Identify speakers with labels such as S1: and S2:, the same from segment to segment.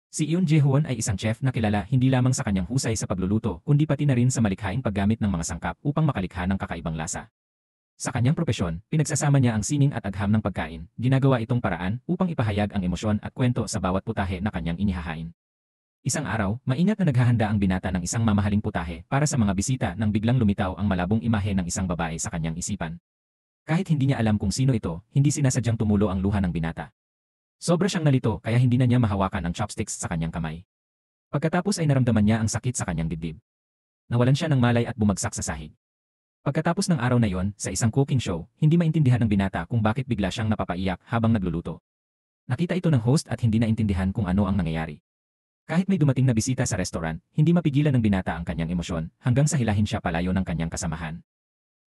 S1: Si Yoon Jae-hoon ay isang chef na kilala hindi lamang sa kanyang husay sa pagluluto kundi pati na rin sa malikhaing paggamit ng mga sangkap upang makalikha ng kakaibang lasa. Sa kanyang propesyon, pinagsasama niya ang sining at agham ng pagkain, ginagawa itong paraan upang ipahayag ang emosyon at kwento sa bawat putahe na kanyang inihahain. Isang araw, maingat na naghahanda ang binata ng isang mamahaling putahe para sa mga bisita nang biglang lumitaw ang malabong imahe ng isang babae sa kanyang isipan. Kahit hindi niya alam kung sino ito, hindi sinasadyang tumulo ang luha ng binata. Sobra siyang nalito kaya hindi na niya mahawakan ang chopsticks sa kanyang kamay. Pagkatapos ay naramdaman niya ang sakit sa kanyang dibdib. Nawalan siya ng malay at bumagsak sa sahig. Pagkatapos ng araw na yon, sa isang cooking show, hindi maintindihan ng binata kung bakit bigla siyang napapaiyak habang nagluluto. Nakita ito ng host at hindi naintindihan kung ano ang nangyayari. Kahit may dumating na bisita sa restaurant, hindi mapigilan ng binata ang kanyang emosyon hanggang sa hilahin siya palayo ng kanyang kasamahan.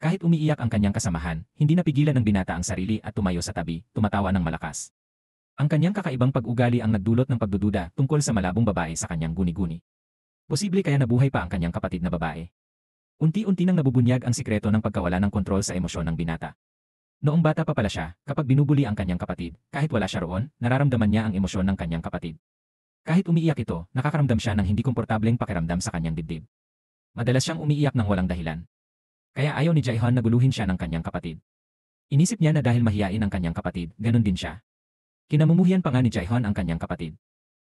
S1: Kahit umiiyak ang kanyang kasamahan, hindi napigilan ng binata ang sarili at tumayo sa tabi, tumatawa ng malakas. Ang kanyang kakaibang pag-ugali ang nagdulot ng pagdududa tungkol sa malabong babae sa kanyang guni-guni. Posible kaya nabuhay pa ang kanyang kapatid na babae. Unti-unti nang nabubunyag ang sikreto ng pagkawala ng kontrol sa emosyon ng binata. Noong bata pa pala siya, kapag binubuli ang kanyang kapatid, kahit wala siya roon, nararamdaman niya ang emosyon ng kanyang kapatid. Kahit umiiyak ito, nakakaramdam siya ng hindi komportableng pakiramdam sa kanyang dibdib. Madalas siyang umiiyak ng walang dahilan. Kaya ayaw ni Jae-hoon na guluhin siya ng kanyang kapatid. Inisip niya na dahil mahiyain ang kanyang kapatid, ganun din siya. Kinamumuhian pa nga ni Jae-hoon ang kanyang kapatid.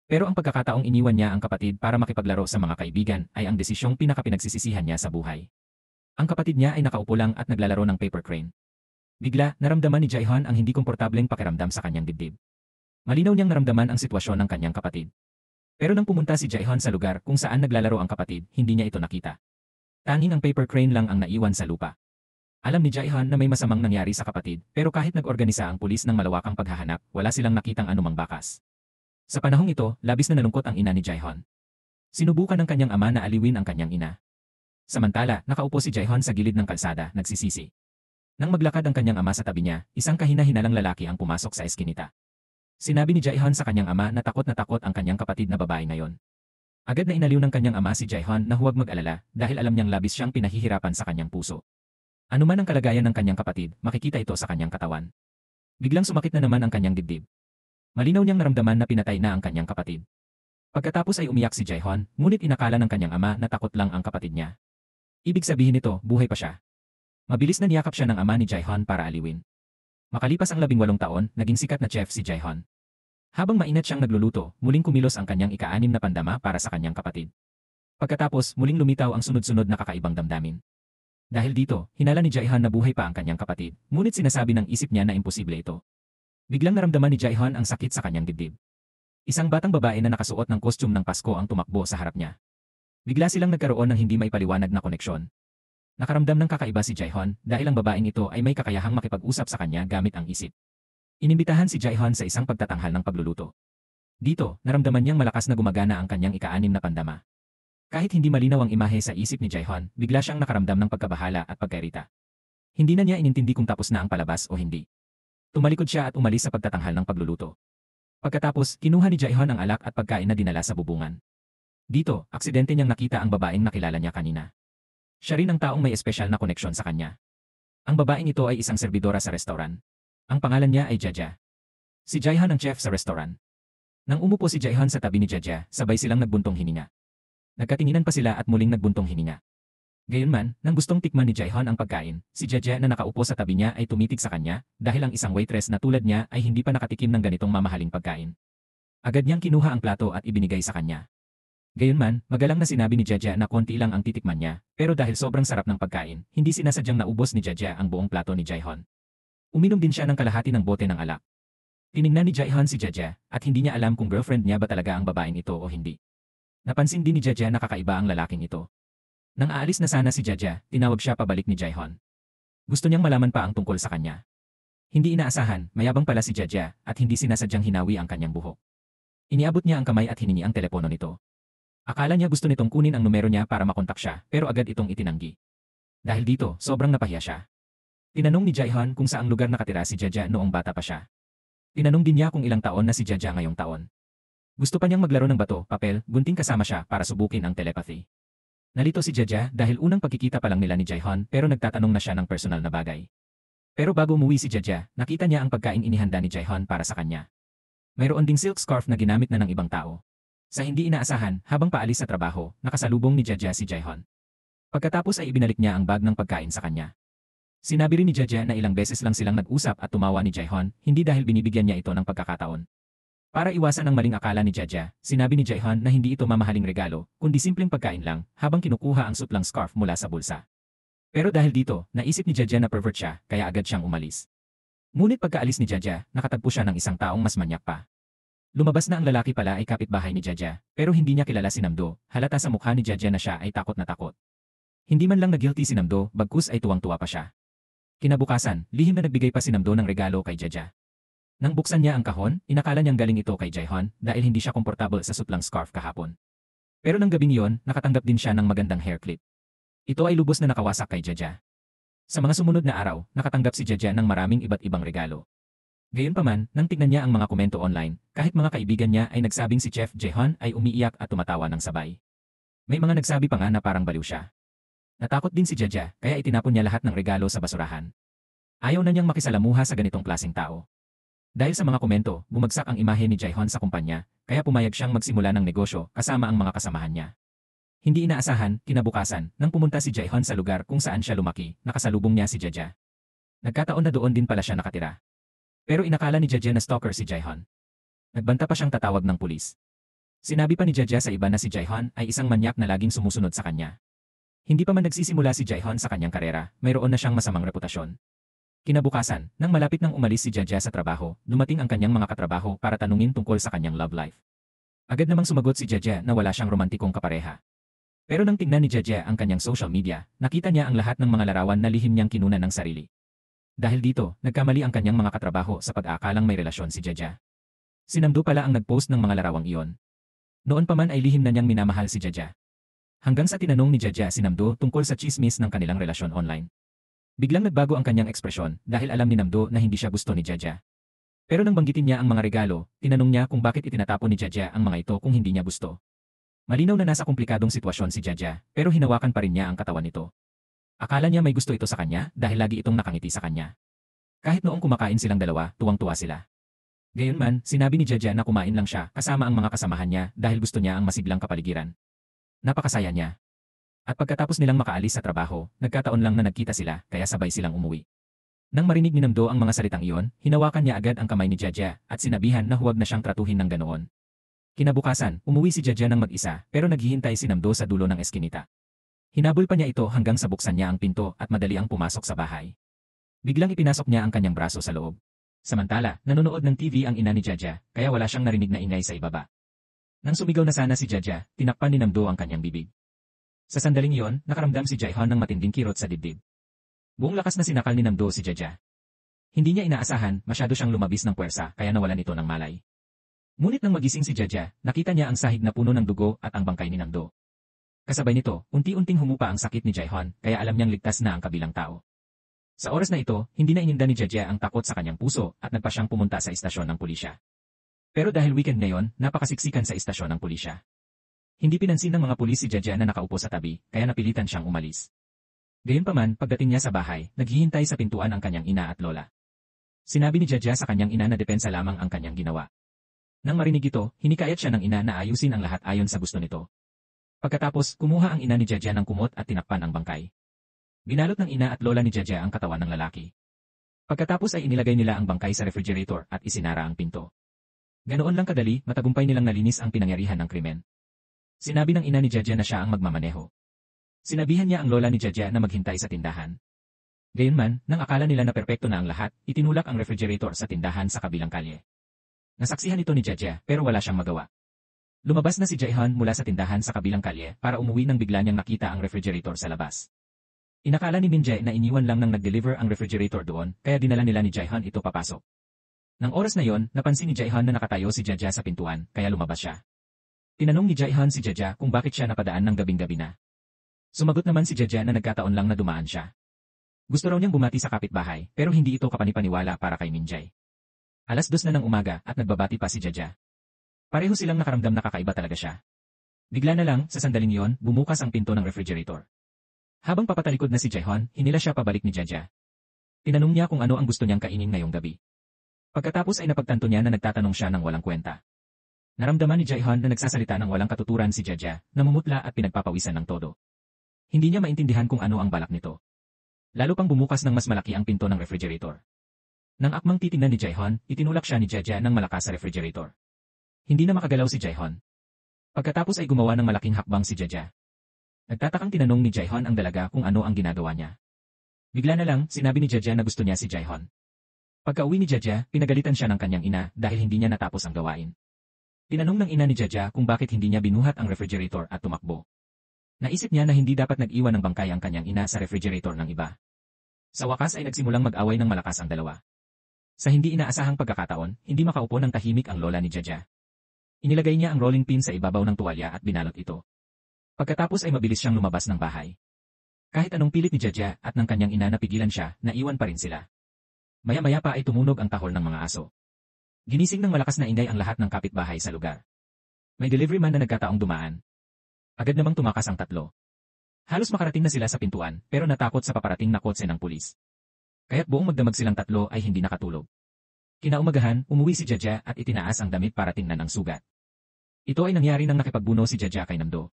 S1: Pero ang pagkakataong iniwan niya ang kapatid para makipaglaro sa mga kaibigan ay ang desisyong pinakapinagsisisihan niya sa buhay. Ang kapatid niya ay nakaupo lang at naglalaro ng paper crane. Bigla, naramdaman ni Jae-hoon ang hindi komportableng pakiramdam sa kanyang dibdib. Malinaw niyang naramdaman ang sitwasyon ng kanyang kapatid. Pero nang pumunta si Jae-hoon sa lugar kung saan naglalaro ang kapatid, hindi niya ito nakita. Tanging ang paper crane lang ang naiwan sa lupa. Alam ni Jae-hoon na may masamang nangyari sa kapatid, pero kahit nag-organisa ang pulis ng malawakang paghahanap, wala silang nakitang anumang bakas. Sa panahong ito, labis na nalungkot ang ina ni Jae-hoon. Sinubukan ng kanyang ama na aliwin ang kanyang ina. Samantala, nakaupo si Jae-hoon sa gilid ng kalsada, nagsisisi. Nang maglakad ang kanyang ama sa tabi niya, isang kahina-hinalang lalaki ang pumasok sa eskinita. Sinabi ni Jae-hoon sa kanyang ama na takot ang kanyang kapatid na babae ngayon. Agad na inaliw ng kanyang ama si Jae-hoon na huwag mag-alala dahil alam niyang labis siyang pinahihirapan sa kanyang puso. Ano man ang kalagayan ng kanyang kapatid, makikita ito sa kanyang katawan. Biglang sumakit na naman ang kanyang dibdib. Malinaw niyang naramdaman na pinatay na ang kanyang kapatid. Pagkatapos ay umiyak si Jae-hoon, ngunit inakala ng kanyang ama na takot lang ang kapatid niya. Ibig sabihin nito, buhay pa siya. Mabilis na niyakap siya ng ama ni Jae-hoon para aliwin. Makalipas ang 18 taon, naging sikat na chef si Jae-hoon. Habang mainat siyang nagluluto, muling kumilos ang kanyang ika-6 na pandama para sa kanyang kapatid. Pagkatapos, muling lumitaw ang sunod-sunod na kakaibang damdamin. Dahil dito, hinala ni Jae-hoon na buhay pa ang kanyang kapatid, ngunit sinasabi ng isip niya na imposible ito. Biglang naramdaman ni Jae-hoon ang sakit sa kanyang dibdib. Isang batang babae na nakasuot ng costume ng Pasko ang tumakbo sa harap niya. Bigla silang nagkaroon ng hindi maipaliwanag na koneksyon. Nakaramdam ng kakaiba si Jae-hoon dahil ang babaeng ito ay may kakayahang makipag-usap sa kanya gamit ang isip. Inimbitahan si Jae-hoon sa isang pagtatanghal ng pagluluto. Dito, naramdaman niyang malakas na gumagana ang kanyang ika-6 na pandama. Kahit hindi malinaw ang imahe sa isip ni Jae-hoon, bigla siyang nakaramdam ng pagkabahala at pagkairita. Hindi na niya inintindi kung tapos na ang palabas o hindi. Tumalikod siya at umalis sa pagtatanghal ng pagluluto. Pagkatapos, kinuha ni Jae-hoon ang alak at pagkain na dinala sa bubungan. Dito, aksidente niyang nakita ang babaeng nakilala niya kanina. Siya rin ang taong may espesyal na koneksyon sa kanya. Ang babaeng ito ay isang serbidora sa restaurant. Ang pangalan niya ay Jaja. Si Jae-hoon ang chef sa restaurant. Nang umupo si Jae-hoon sa tabi ni Jaja, sabay silang nagbuntong hininga. Nagkatinginan pa sila at muling nagbuntong hininga. Gayunman, nang gustong tikman ni Jae-hoon ang pagkain, si Jaja na nakaupo sa tabi niya ay tumitig sa kanya dahil ang isang waitress na tulad niya ay hindi pa nakatikim ng ganitong mamahaling pagkain. Agad niyang kinuha ang plato at ibinigay sa kanya. Gayunman, magalang na sinabi ni Jaja na konti lang ang titikman niya, pero dahil sobrang sarap ng pagkain, hindi sinasadyang naubos ni Jaja ang buong plato ni Jae-hoon. Uminom din siya ng kalahati ng bote ng alak. Tiningnan ni Jae-hoon si Jaja at hindi niya alam kung girlfriend niya ba talaga ang babaeng ito o hindi. Napansin din ni Jaja na kakaiba ang lalaking ito. Nang aalis na sana si Jaja, tinawag siya pabalik ni Jae-hoon. Gusto niyang malaman pa ang tungkol sa kanya. Hindi inaasahan, mayabang pala si Jaja at hindi sinasadyang hinawi ang kanyang buhok. Iniabot niya ang kamay at hiningi ang telepono nito. Akala niya gusto nitong kunin ang numero niya para makontak siya pero agad itong itinanggi. Dahil dito, sobrang napahiya siya. Tinanong ni Jae-hoon kung saang lugar nakatira si Jaja noong bata pa siya. Tinanong din niya kung ilang taon na si Jaja ngayong taon. Gusto pa niyang maglaro ng bato, papel, gunting kasama siya para subukin ang telepathy. Nalito si Jaja dahil unang pagkikita pa lang nila ni Jae-hoon pero nagtatanong na siya ng personal na bagay. Pero bago umuwi si Jaja, nakita niya ang pagkain inihanda ni Jae-hoon para sa kanya. Mayroon ding silk scarf na ginamit na ng ibang tao. Sa hindi inaasahan, habang paalis sa trabaho, nakasalubong ni Jaja si Jaehyun. Pagkatapos ay ibinalik niya ang bag ng pagkain sa kanya. Sinabi rin ni Jaja na ilang beses lang silang nag-usap at tumawa ni Jaehyun, hindi dahil binibigyan niya ito ng pagkakataon. Para iwasan ang maling akala ni Jaja, sinabi ni Jaehyun na hindi ito mamahaling regalo, kundi simpleng pagkain lang, habang kinukuha ang suplang scarf mula sa bulsa. Pero dahil dito, naisip ni Jaja na pervert siya, kaya agad siyang umalis. Ngunit pagkaalis ni Jaja, nakatagpo siya ng isang taong mas manyak pa. Lumabas na ang lalaki pala ay kapitbahay ni Jaja, pero hindi niya kilala si Namdo, halata sa mukha ni Jaja na siya ay takot na takot. Hindi man lang na-guilty si Namdo, bagkus ay tuwang-tuwa pa siya. Kinabukasan, lihim na nagbigay pa si Namdo ng regalo kay Jaja. Nang buksan niya ang kahon, inakala niyang galing ito kay Jaehyun dahil hindi siya komportable sa suplang scarf kahapon. Pero nang gabing iyon, nakatanggap din siya ng magandang hair clip. Ito ay lubos na nakawasak kay Jaja. Sa mga sumunod na araw, nakatanggap si Jaja ng maraming iba't ibang regalo. Gayunpaman, nang tignan niya ang mga komento online, kahit mga kaibigan niya ay nagsabing si Chef Jaehyun ay umiiyak at tumatawa ng sabay. May mga nagsabi pa nga na parang baliw siya. Natakot din si Jaja, kaya itinapon niya lahat ng regalo sa basurahan. Ayaw na niyang makisalamuha sa ganitong klaseng tao. Dahil sa mga komento, bumagsak ang imahe ni Jaehyun sa kumpanya, kaya pumayag siyang magsimula ng negosyo kasama ang mga kasamahan niya. Hindi inaasahan, kinabukasan, nang pumunta si Jaehyun sa lugar kung saan siya lumaki, nakasalubong niya si Jaja. Nagkataon na doon din pala siya nakatira. Pero inakala ni Jaja na stalker si Jaehyun. Nagbanta pa siyang tatawag ng pulis. Sinabi pa ni Jaja sa iba na si Jaehyun ay isang manyak na laging sumusunod sa kanya. Hindi pa man nagsisimula si Jaehyun sa kanyang karera, mayroon na siyang masamang reputasyon. Kinabukasan, nang malapit nang umalis si Jaja sa trabaho, dumating ang kanyang mga katrabaho para tanungin tungkol sa kanyang love life. Agad namang sumagot si Jaja na wala siyang romantikong kapareha. Pero nang tingnan ni Jaja ang kanyang social media, nakita niya ang lahat ng mga larawan na lihim niyang kinunan ng sarili. Dahil dito, nagkamali ang kanyang mga katrabaho sa pag-aakalang may relasyon si Jaja. Si Namdo pala ang nag-post ng mga larawang iyon. Noon pa man ay lihim na niyang minamahal si Jaja. Hanggang sa tinanong ni Jaja si Namdo tungkol sa chismis ng kanilang relasyon online. Biglang nagbago ang kanyang ekspresyon dahil alam ni Namdo na hindi siya gusto ni Jaja. Pero nang banggitin niya ang mga regalo, tinanong niya kung bakit itinatapon ni Jaja ang mga ito kung hindi niya gusto. Malinaw na nasa komplikadong sitwasyon si Jaja, pero hinawakan pa rin niya ang katawan nito. Akala niya may gusto ito sa kanya dahil lagi itong nakangiti sa kanya. Kahit noong kumakain silang dalawa, tuwang-tuwa sila. Gayunman, sinabi ni Jaja na kumain lang siya kasama ang mga kasamahan niya dahil gusto niya ang masiglang kapaligiran. Napakasaya niya. At pagkatapos nilang makaalis sa trabaho, nagkataon lang na nagkita sila, kaya sabay silang umuwi. Nang marinig ni Namdo ang mga salitang iyon, hinawakan niya agad ang kamay ni Jaja at sinabihan na huwag na siyang tratuhin ng ganoon. Kinabukasan, umuwi si Jaja ng mag-isa pero naghihintay si Namdo sa dulo ng eskinita. Hinabol pa niya ito hanggang sa buksan niya ang pinto at madali ang pumasok sa bahay. Biglang ipinasok niya ang kanyang braso sa loob. Samantala, nanonood ng TV ang ina ni Jaja, kaya wala siyang narinig na ingay sa ibaba. Nang sumigaw na sana si Jaja, tinakpan ni Namdo ang kanyang bibig. Sa sandaling iyon, nakaramdam si Jaehyun ng matinding kirot sa dibdib. Buong lakas na sinakal ni Namdo si Jaja. Hindi niya inaasahan, masyado siyang lumabis ng puwersa kaya nawalan ito ng malay. Ngunit nang magising si Jaja, nakita niya ang sahig na puno ng dugo at ang bangkay ni Namdo. Kasabay nito, unti-unting humupa ang sakit ni Jaehyun kaya alam niyang ligtas na ang kabilang tao. Sa oras na ito, hindi na ininda ni Jaja ang takot sa kanyang puso at nagpa siyang pumunta sa istasyon ng pulisya. Pero dahil weekend ngayon, napakasiksikan sa istasyon ng pulisya. Hindi pinansin ng mga pulis si Jaja na nakaupo sa tabi, kaya napilitan siyang umalis. Gayunpaman, pagdating niya sa bahay, naghihintay sa pintuan ang kanyang ina at lola. Sinabi ni Jaja sa kanyang ina na depensa lamang ang kanyang ginawa. Nang marinig ito, hinikayat siya ng ina na ayusin ang lahat ayon sa gusto nito. Pagkatapos, kumuha ang ina ni Jaja ng kumot at tinakpan ang bangkay. Binalot ng ina at lola ni Jaja ang katawan ng lalaki. Pagkatapos ay inilagay nila ang bangkay sa refrigerator at isinara ang pinto. Ganoon lang kadali, matagumpay nilang nalinis ang pinangyarihan ng krimen. Sinabi ng ina ni Jaja na siya ang magmamaneho. Sinabihan niya ang lola ni Jaja na maghintay sa tindahan. Gayunman, nang akala nila na perpekto na ang lahat, itinulak ang refrigerator sa tindahan sa kabilang kalye. Nasaksihan ito ni Jaja pero wala siyang magawa. Lumabas na si Jaehyun mula sa tindahan sa kabilang kalye para umuwi nang bigla niyang nakita ang refrigerator sa labas. Inakala ni Minjae na iniwan lang nang nag-deliver ang refrigerator doon kaya dinala nila ni Jaehyun ito papasok. Nang oras na yon, napansin ni Jaehyun na nakatayo si Jaja sa pintuan kaya lumabas siya. Tinanong ni Jaehyun si Jaja kung bakit siya napadaan ng gabing-gabi na. Sumagot naman si Jaja na nagkataon lang na dumaan siya. Gusto raw niyang bumati sa kapitbahay pero hindi ito kapanipaniwala para kay Minjae. 2:00 na ng umaga at nagbabati pa si Jaja. Pareho silang nakaramdam na kakaiba talaga siya. Bigla na lang, sa sandaling yon, bumukas ang pinto ng refrigerator. Habang papatalikod na si Jaehyun, hinila siya pabalik ni Jaja. Tinanong niya kung ano ang gusto niyang kainin ngayong gabi. Pagkatapos ay napagtanto niya na nagtatanong siya ng walang kwenta. Naramdaman ni Jaehyun na nagsasalita ng walang katuturan si Jaja, namumutla at pinagpapawisan ng todo. Hindi niya maintindihan kung ano ang balak nito. Lalo pang bumukas ng mas malaki ang pinto ng refrigerator. Nang akmang titingnan ni Jaehyun, itinulak siya ni Jaja ng malakas sa refrigerator. Hindi na makagalaw si Jaehyun. Pagkatapos ay gumawa ng malaking hakbang si Jaja. Nagtatakang tinanong ni Jaehyun ang dalaga kung ano ang ginagawa niya. Bigla na lang, sinabi ni Jaja na gusto niya si Jaehyun. Pagka-uwi ni Jaja, pinagalitan siya ng kanyang ina dahil hindi niya natapos ang gawain. Tinanong ng ina ni Jaja kung bakit hindi niya binuhat ang refrigerator at tumakbo. Naisip niya na hindi dapat nag-iwan ng bangkay ang kanyang ina sa refrigerator ng iba. Sa wakas ay nagsimulang mag-away ng malakas ang dalawa. Sa hindi inaasahang pagkakataon, hindi makaupo ng tahimik ang lola ni Jaja. Inilagay niya ang rolling pin sa ibabaw ng tuwalya at binalot ito. Pagkatapos ay mabilis siyang lumabas ng bahay. Kahit anong pilit ni Jaja at ng kanyang ina na pigilan siya, naiwan pa rin sila. Maya-maya pa ay tumunog ang tahol ng mga aso. Ginising ng malakas na ingay ang lahat ng kapitbahay sa lugar. May delivery man na nagkataong dumaan. Agad namang tumakas ang tatlo. Halos makarating na sila sa pintuan pero natakot sa paparating na kotse ng pulis. Kaya't buong magdamag silang tatlo ay hindi nakatulog. Kinaumagahan, umuwi si Jaja at itinaas ang damit para tingnan ang sugat. Ito ay nangyari nang nakipagbuno si Jaja kay Namdo.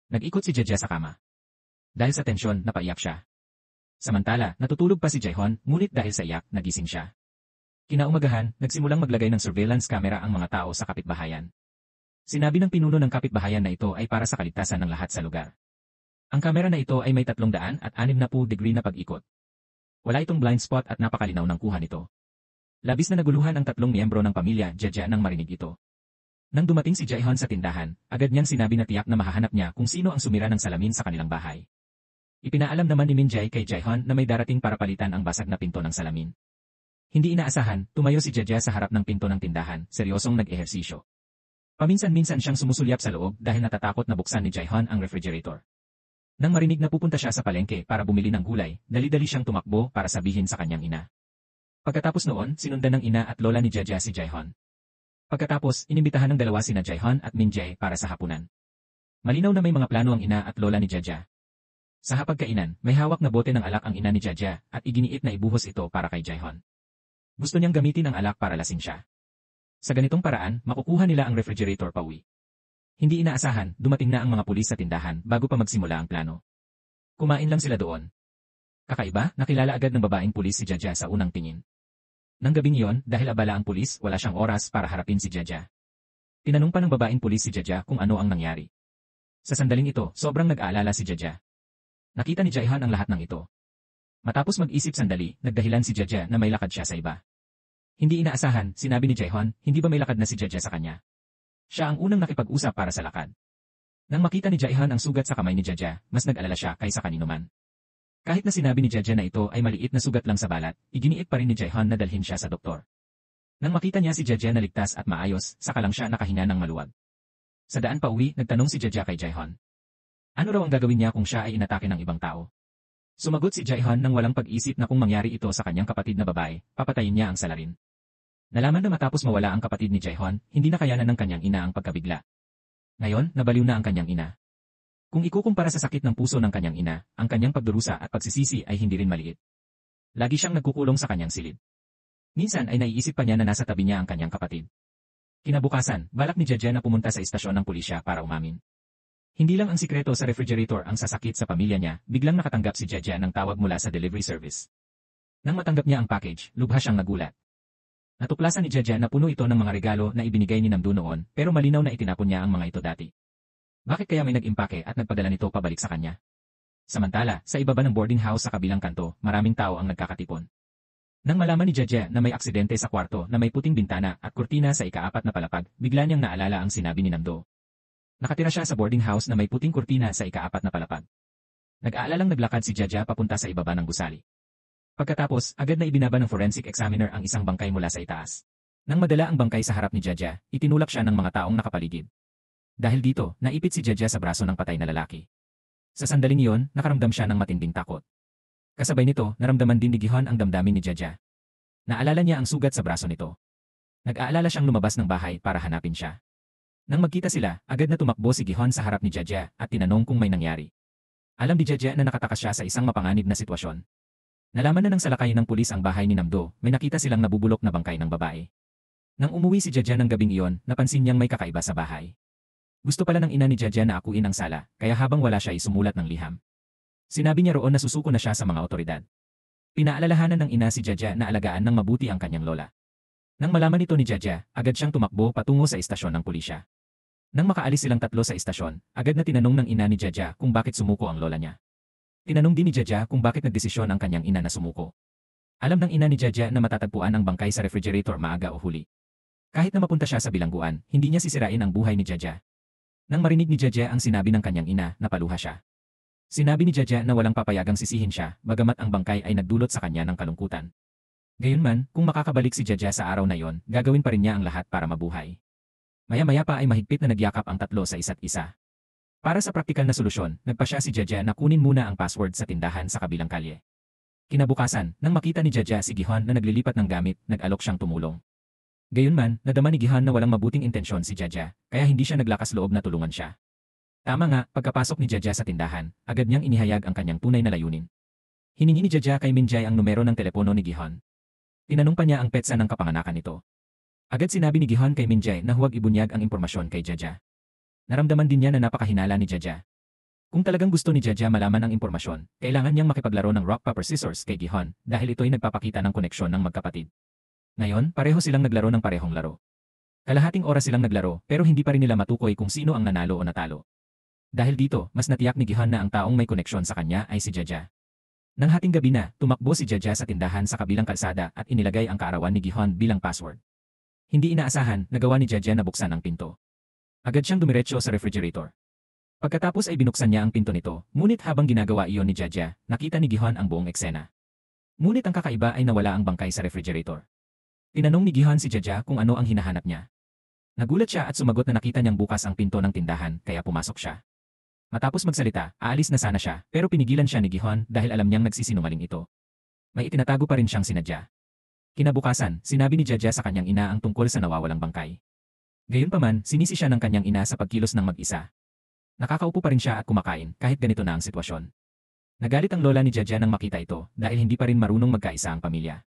S1: Nag-ikot si Jaja sa kama. Dahil sa tensyon, napaiyak siya. Samantala, natutulog pa si Jaehyun, ngunit dahil sa iyak, nagising siya. Kinaumagahan, nagsimulang maglagay ng surveillance camera ang mga tao sa kapitbahayan. Sinabi ng pinuno ng kapitbahayan na ito ay para sa kaligtasan ng lahat sa lugar. Ang kamera na ito ay may 360 degree na pag-ikot. Wala itong blind spot at napakalinaw ng kuha nito. Labis na naguluhan ang tatlong miyembro ng pamilya Jaja nang marinig ito. Nang dumating si Jaehyun sa tindahan, agad niyang sinabi na tiyak na mahahanap niya kung sino ang sumira ng salamin sa kanilang bahay. Ipinaalam naman ni Min Jae kay Jaehyun na may darating para palitan ang basag na pinto ng salamin. Hindi inaasahan, tumayo si Jaja sa harap ng pinto ng tindahan, seryosong nag-ehersisyo. Paminsan-minsan siyang sumusulyap sa loob dahil natatakot na buksan ni Jaehyun ang refrigerator. Nang marinig na pupunta siya sa palengke para bumili ng gulay, dali-dali siyang tumakbo para sabihin sa kanyang ina. Pagkatapos noon, sinundan ng ina at lola ni Jaja si Jaehyun. Pagkatapos, inimbitahan ng dalawa sina Jaehyun at Min Jae para sa hapunan. Malinaw na may mga plano ang ina at lola ni Jaja. Sa hapagkainan, may hawak na bote ng alak ang ina ni Jaja at iginiit na ibuhos ito para kay Jaehyun. Gusto niyang gamitin ang alak para lasing siya. Sa ganitong paraan, makukuha nila ang refrigerator pauwi. Hindi inaasahan, dumating na ang mga pulis sa tindahan bago pa magsimula ang plano. Kumain lang sila doon. Kakaiba, nakilala agad ng babaeng pulis si Jaja sa unang tingin. Nang gabing iyon, dahil abala ang pulis, wala siyang oras para harapin si Jaja. Tinanong pa ng babaeng pulis si Jaja kung ano ang nangyari. Sa sandaling ito, sobrang nag-aalala si Jaja. Nakita ni Jaehyun ang lahat ng ito. Matapos mag-isip sandali, nagdahilan si Jaja na may lakad siya sa iba. Hindi inaasahan, sinabi ni Jaehyun, hindi ba may lakad na si Jaja sa kanya? Siya ang unang nakipag-usap para sa lakad. Nang makita ni Jaehyun ang sugat sa kamay ni Jaja, mas nag-alala siya kaysa kanino man. Kahit na sinabi ni Jaja na ito ay maliit na sugat lang sa balat, iginiit pa rin ni Jaehyun na dalhin siya sa doktor. Nang makita niya si Jaja na ligtas at maayos, saka lang siya nakahinga ng maluwag. Sa daan pa uwi, nagtanong si Jaja kay Jaehyun. Ano raw ang gagawin niya kung siya ay inatake ng ibang tao? Sumagot si Jaehyun nang walang pag-isip na kung mangyari ito sa kanyang kapatid na babae, papatayin niya ang salarin. Nalaman na matapos mawala ang kapatid ni Jaehyun, hindi na kayanan ng kanyang ina ang pagkabigla. Ngayon, nabaliw na ang kanyang ina. Kung ikukumpara sa sakit ng puso ng kanyang ina, ang kanyang pagdurusa at pagsisisi ay hindi rin maliit. Lagi siyang nagkukulong sa kanyang silid. Minsan ay naiisip pa niya na nasa tabi niya ang kanyang kapatid. Kinabukasan, balak ni Jaja na pumunta sa istasyon ng pulisya para umamin. Hindi lang ang sikreto sa refrigerator ang sasakit sa pamilya niya, biglang nakatanggap si Jaja ng tawag mula sa delivery service. Nang matanggap niya ang package, lubha siyang nagulat. Natuklasan ni Jaja na puno ito ng mga regalo na ibinigay ni Namdo noon, pero malinaw na itinapon niya ang mga ito dati. Bakit kaya may nag-impake at nagpadala nito pabalik sa kanya? Samantala, sa ibaba ng boarding house sa kabilang kanto, maraming tao ang nagkakatipon. Nang malaman ni Jaja na may aksidente sa kwarto na may puting bintana at kurtina sa ika-4 na palapag, bigla niyang naalala ang sinabi ni Namdo. Nakatira siya sa boarding house na may puting kurtina sa ika-4 na palapag. Nag-aalalang naglakad si Jaja papunta sa ibaba ng gusali. Pagkatapos, agad na ibinaba ng forensic examiner ang isang bangkay mula sa itaas. Nang madala ang bangkay sa harap ni Jaja, itinulak siya ng mga taong nakapaligid. Dahil dito, naipit si Jaja sa braso ng patay na lalaki. Sa sandaling iyon, nakaramdam siya ng matinding takot. Kasabay nito, naramdaman din ni Gihon ang damdamin ni Jaja. Naalala niya ang sugat sa braso nito. Nag-aalala siyang lumabas ng bahay para hanapin siya. Nang magkita sila, agad na tumakbo si Gihon sa harap ni Jaja at tinanong kung may nangyari. Alam ni Jaja na nakatakas siya sa isang mapanganib na sitwasyon. Nalaman na ng salakay ng pulis ang bahay ni Namdo, may nakita silang nabubulok na bangkay ng babae. Nang umuwi si Jaja ng gabing iyon, napansin niyang may kakaiba sa bahay. Gusto pala ng ina ni Jaja na akuin ang sala, kaya habang wala siya ay sumulat ng liham. Sinabi niya roon na susuko na siya sa mga otoridad. Pinaalalahanan ng ina si Jaja na alagaan ng mabuti ang kanyang lola. Nang malaman ito ni Jaja, agad siyang tumakbo patungo sa istasyon ng pulisya. Nang makaalis silang tatlo sa istasyon, agad na tinanong ng ina ni Jaja kung bakit sumuko ang lola niya. Tinanong din ni Jaja kung bakit nagdesisyon ang kanyang ina na sumuko. Alam ng ina ni Jaja na matatagpuan ang bangkay sa refrigerator maaga o huli. Kahit na mapunta siya sa bilangguan, hindi niya sisirain ang buhay ni Jaja. Nang marinig ni Jaja ang sinabi ng kanyang ina, napaluha siya. Sinabi ni Jaja na walang papayagang sisihin siya, bagamat ang bangkay ay nagdulot sa kanya ng kalungkutan. Gayunman, kung makakabalik si Jaja sa araw na yon, gagawin pa rin niya ang lahat para mabuhay. Maya-maya pa ay mahigpit na nagyakap ang tatlo sa isa't isa. Para sa praktikal na solusyon, nagpasya si Jaja na kunin muna ang password sa tindahan sa kabilang kalye. Kinabukasan, nang makita ni Jaja si Gihon na naglilipat ng gamit, nag-alok siyang tumulong. Gayunman, nadama ni Gihon na walang mabuting intensyon si Jaja, kaya hindi siya naglakas loob na tulungan siya. Tama nga, pagkapasok ni Jaja sa tindahan, agad niyang inihayag ang kanyang tunay na layunin. Hiningi ni Jaja kay Minjay ang numero ng telepono ni Gihon. Tinanong pa niya ang petsa ng kapanganakan nito. Agad sinabi ni Gihon kay Minjay na huwag ibunyag ang impormasyon kay Jaja. Naramdaman din niya na napakahinala ni Jaja. Kung talagang gusto ni Jaja malaman ang impormasyon, kailangan niyang makipaglaro ng rock paper scissors kay Gihon dahil ito'y nagpapakita ng koneksyon ng magkapatid. Ngayon, pareho silang naglaro ng parehong laro. Kalahating oras silang naglaro pero hindi pa rin nila matukoy kung sino ang nanalo o natalo. Dahil dito, mas natiyak ni Gihon na ang taong may koneksyon sa kanya ay si Jaja. Nang hating gabi na, tumakbo si Jaja sa tindahan sa kabilang kalsada at inilagay ang kaarawan ni Gihon bilang password. Hindi inaasahan, nagawa ni Jaja na buksan ang pinto. Agad siyang dumiretso sa refrigerator. Pagkatapos ay binuksan niya ang pinto nito, ngunit habang ginagawa iyon ni Jaja, nakita ni Gihon ang buong eksena. Ngunit ang kakaiba ay nawala ang bangkay sa refrigerator. Tinanong ni Gihon si Jaja kung ano ang hinahanap niya. Nagulat siya at sumagot na nakita niyang bukas ang pinto ng tindahan kaya pumasok siya. Matapos magsalita, aalis na sana siya pero pinigilan siya ni Gihon dahil alam niyang nagsisinungaling ito. May itinatago pa rin siyang sinadya. Kinabukasan, sinabi ni Jaja sa kanyang ina ang tungkol sa nawawalang bangkay. Gayunpaman, sinisi siya ng kanyang ina sa pagkilos ng mag-isa. Nakakaupo pa rin siya at kumakain kahit ganito na ang sitwasyon. Nagalit ang lola ni Jaja nang makita ito dahil hindi pa rin marunong magkaisa ang pamilya.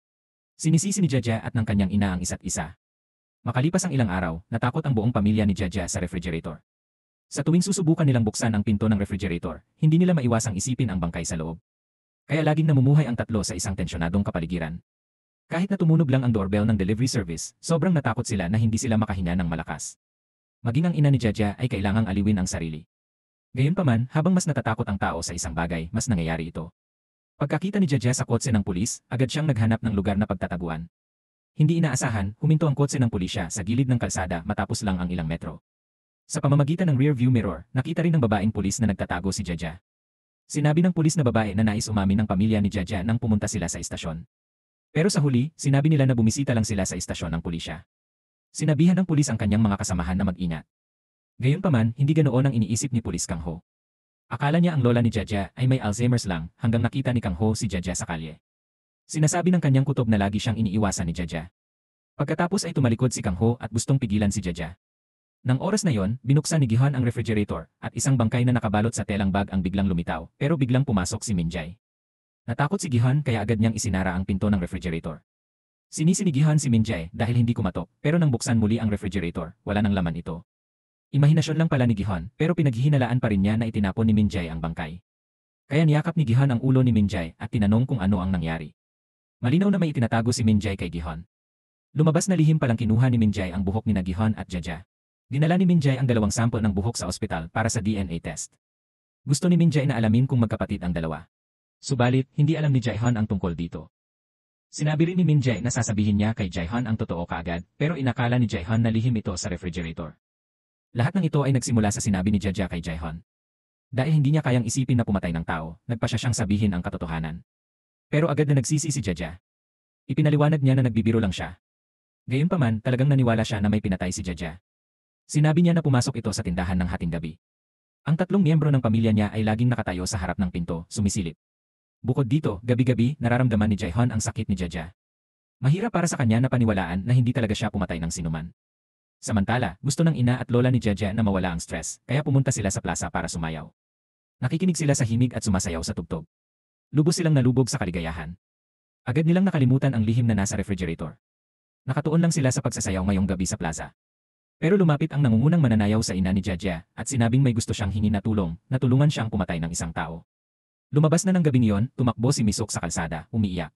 S1: Sinisisi ni Jaja at ng kanyang ina ang isa't isa. Makalipas ang ilang araw, natakot ang buong pamilya ni Jaja sa refrigerator. Sa tuwing susubukan nilang buksan ang pinto ng refrigerator, hindi nila maiwasang isipin ang bangkay sa loob. Kaya laging namumuhay ang tatlo sa isang tensyonadong kapaligiran. Kahit na tumunog lang ang doorbell ng delivery service, sobrang natakot sila na hindi sila makahinga ng malakas. Maging ang ina ni Jaja ay kailangang aliwin ang sarili. Gayunpaman, habang mas natatakot ang tao sa isang bagay, mas nangyayari ito. Pagkakita ni Jaja sa kotse ng pulis, agad siyang naghanap ng lugar na pagtataguan. Hindi inaasahan, huminto ang kotse ng pulisya sa gilid ng kalsada matapos lang ang ilang metro. Sa pamamagitan ng rear view mirror, nakita rin ng babaeng pulis na nagtatago si Jaja. Sinabi ng pulis na babae na nais umamin ng pamilya ni Jaja nang pumunta sila sa istasyon. Pero sa huli, sinabi nila na bumisita lang sila sa istasyon ng pulisya. Sinabihan ng pulis ang kanyang mga kasamahan na mag-ingat. Gayunpaman, hindi ganoon ang iniisip ni Pulis Kang Ho. Akala niya ang lola ni Jaja ay may Alzheimer's lang hanggang nakita ni Kang Ho si Jaja sa kalye. Sinasabi ng kanyang kutob na lagi siyang iniiwasan ni Jaja. Pagkatapos ay tumalikod si Kang Ho at gustong pigilan si Jaja. Nang oras na yon, binuksan ni Gihon ang refrigerator at isang bangkay na nakabalot sa telang bag ang biglang lumitaw pero biglang pumasok si Minjay. Natakot si Gihon kaya agad niyang isinara ang pinto ng refrigerator. Sinisi ni Gihon si Minjay dahil hindi kumatok pero nang buksan muli ang refrigerator, wala nang laman ito. Imahinasyon lang pala ni Gihon pero pinaghihinalaan pa rin niya na itinapon ni Minjay ang bangkay. Kaya niyakap ni Gihon ang ulo ni Minjay at tinanong kung ano ang nangyari. Malinaw na may itinatago si Minjay kay Gihon. Lumabas na lihim palang kinuha ni Minjay ang buhok ni Gihon at Jaja. Dinala ni Minjay ang 2 sample ng buhok sa ospital para sa DNA test. Gusto ni Minjay na alamin kung magkapatid ang dalawa. Subalit, hindi alam ni Jaihon ang tungkol dito. Sinabi rin ni Minjay na sasabihin niya kay Jaihon ang totoo kaagad pero inakala ni Jaihon na lihim ito sa refrigerator. Lahat ng ito ay nagsimula sa sinabi ni Jaja kay Jaihon. Dahil hindi niya kayang isipin na pumatay ng tao, nagpasya siyang sabihin ang katotohanan. Pero agad na nagsisi si Jaja. Ipinaliwanag niya na nagbibiro lang siya. Gayunpaman, talagang naniwala siya na may pinatay si Jaja. Sinabi niya na pumasok ito sa tindahan ng hating gabi. Ang 3 miyembro ng pamilya niya ay laging nakatayo sa harap ng pinto, sumisilip. Bukod dito, gabi-gabi, nararamdaman ni Jaihon ang sakit ni Jaja. Mahirap para sa kanya na paniwalaan na hindi talaga siya pumatay ng sinuman. Samantala, gusto ng ina at lola ni Jaja na mawala ang stress, kaya pumunta sila sa plaza para sumayaw. Nakikinig sila sa himig at sumasayaw sa tugtog. Lubos silang nalubog sa kaligayahan. Agad nilang nakalimutan ang lihim na nasa refrigerator. Nakatuon lang sila sa pagsasayaw ngayong gabi sa plaza. Pero lumapit ang nangungunang mananayaw sa ina ni Jaja at sinabing may gusto siyang hingin na tulong, na tulungan siyang pumatay ng isang tao. Lumabas na ng gabing iyon, tumakbo si Misok sa kalsada, umiiyak.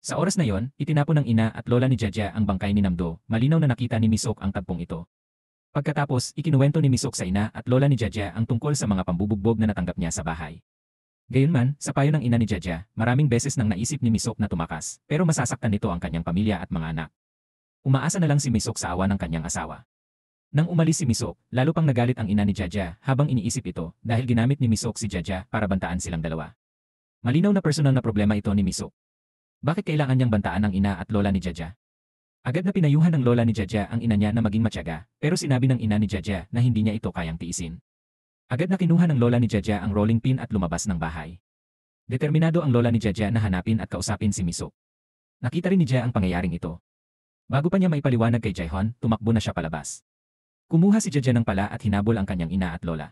S1: Sa oras na yon, itinapon ng ina at lola ni Jaja ang bangkay ni Namdo, malinaw na nakita ni Misok ang tagpong ito. Pagkatapos, ikinuwento ni Misok sa ina at lola ni Jaja ang tungkol sa mga pambubugbog na natanggap niya sa bahay. Gayunman, sa payo ng ina ni Jaja, maraming beses nang naisip ni Misok na tumakas, pero masasaktan nito ang kanyang pamilya at mga anak. Umaasa na lang si Misok sa awa ng kanyang asawa. Nang umalis si Misok, lalo pang nagalit ang ina ni Jaja habang iniisip ito dahil ginamit ni Misok si Jaja para bantaan silang dalawa. Malinaw na personal na problema ito ni Misok. Bakit kailangan niyang bantaan ang ina at lola ni Jaja? Agad na pinayuhan ng lola ni Jaja ang ina niya na maging matyaga, pero sinabi ng ina ni Jaja na hindi niya ito kayang tiisin. Agad na kinuha ng lola ni Jaja ang rolling pin at lumabas ng bahay. Determinado ang lola ni Jaja na hanapin at kausapin si Misok. Nakita rin ni Jaja ang pangyayaring ito. Bago pa niya maipaliwanag kay Jaihon, tumakbo na siya palabas. Kumuha si Jaja ng pala at hinabol ang kanyang ina at lola.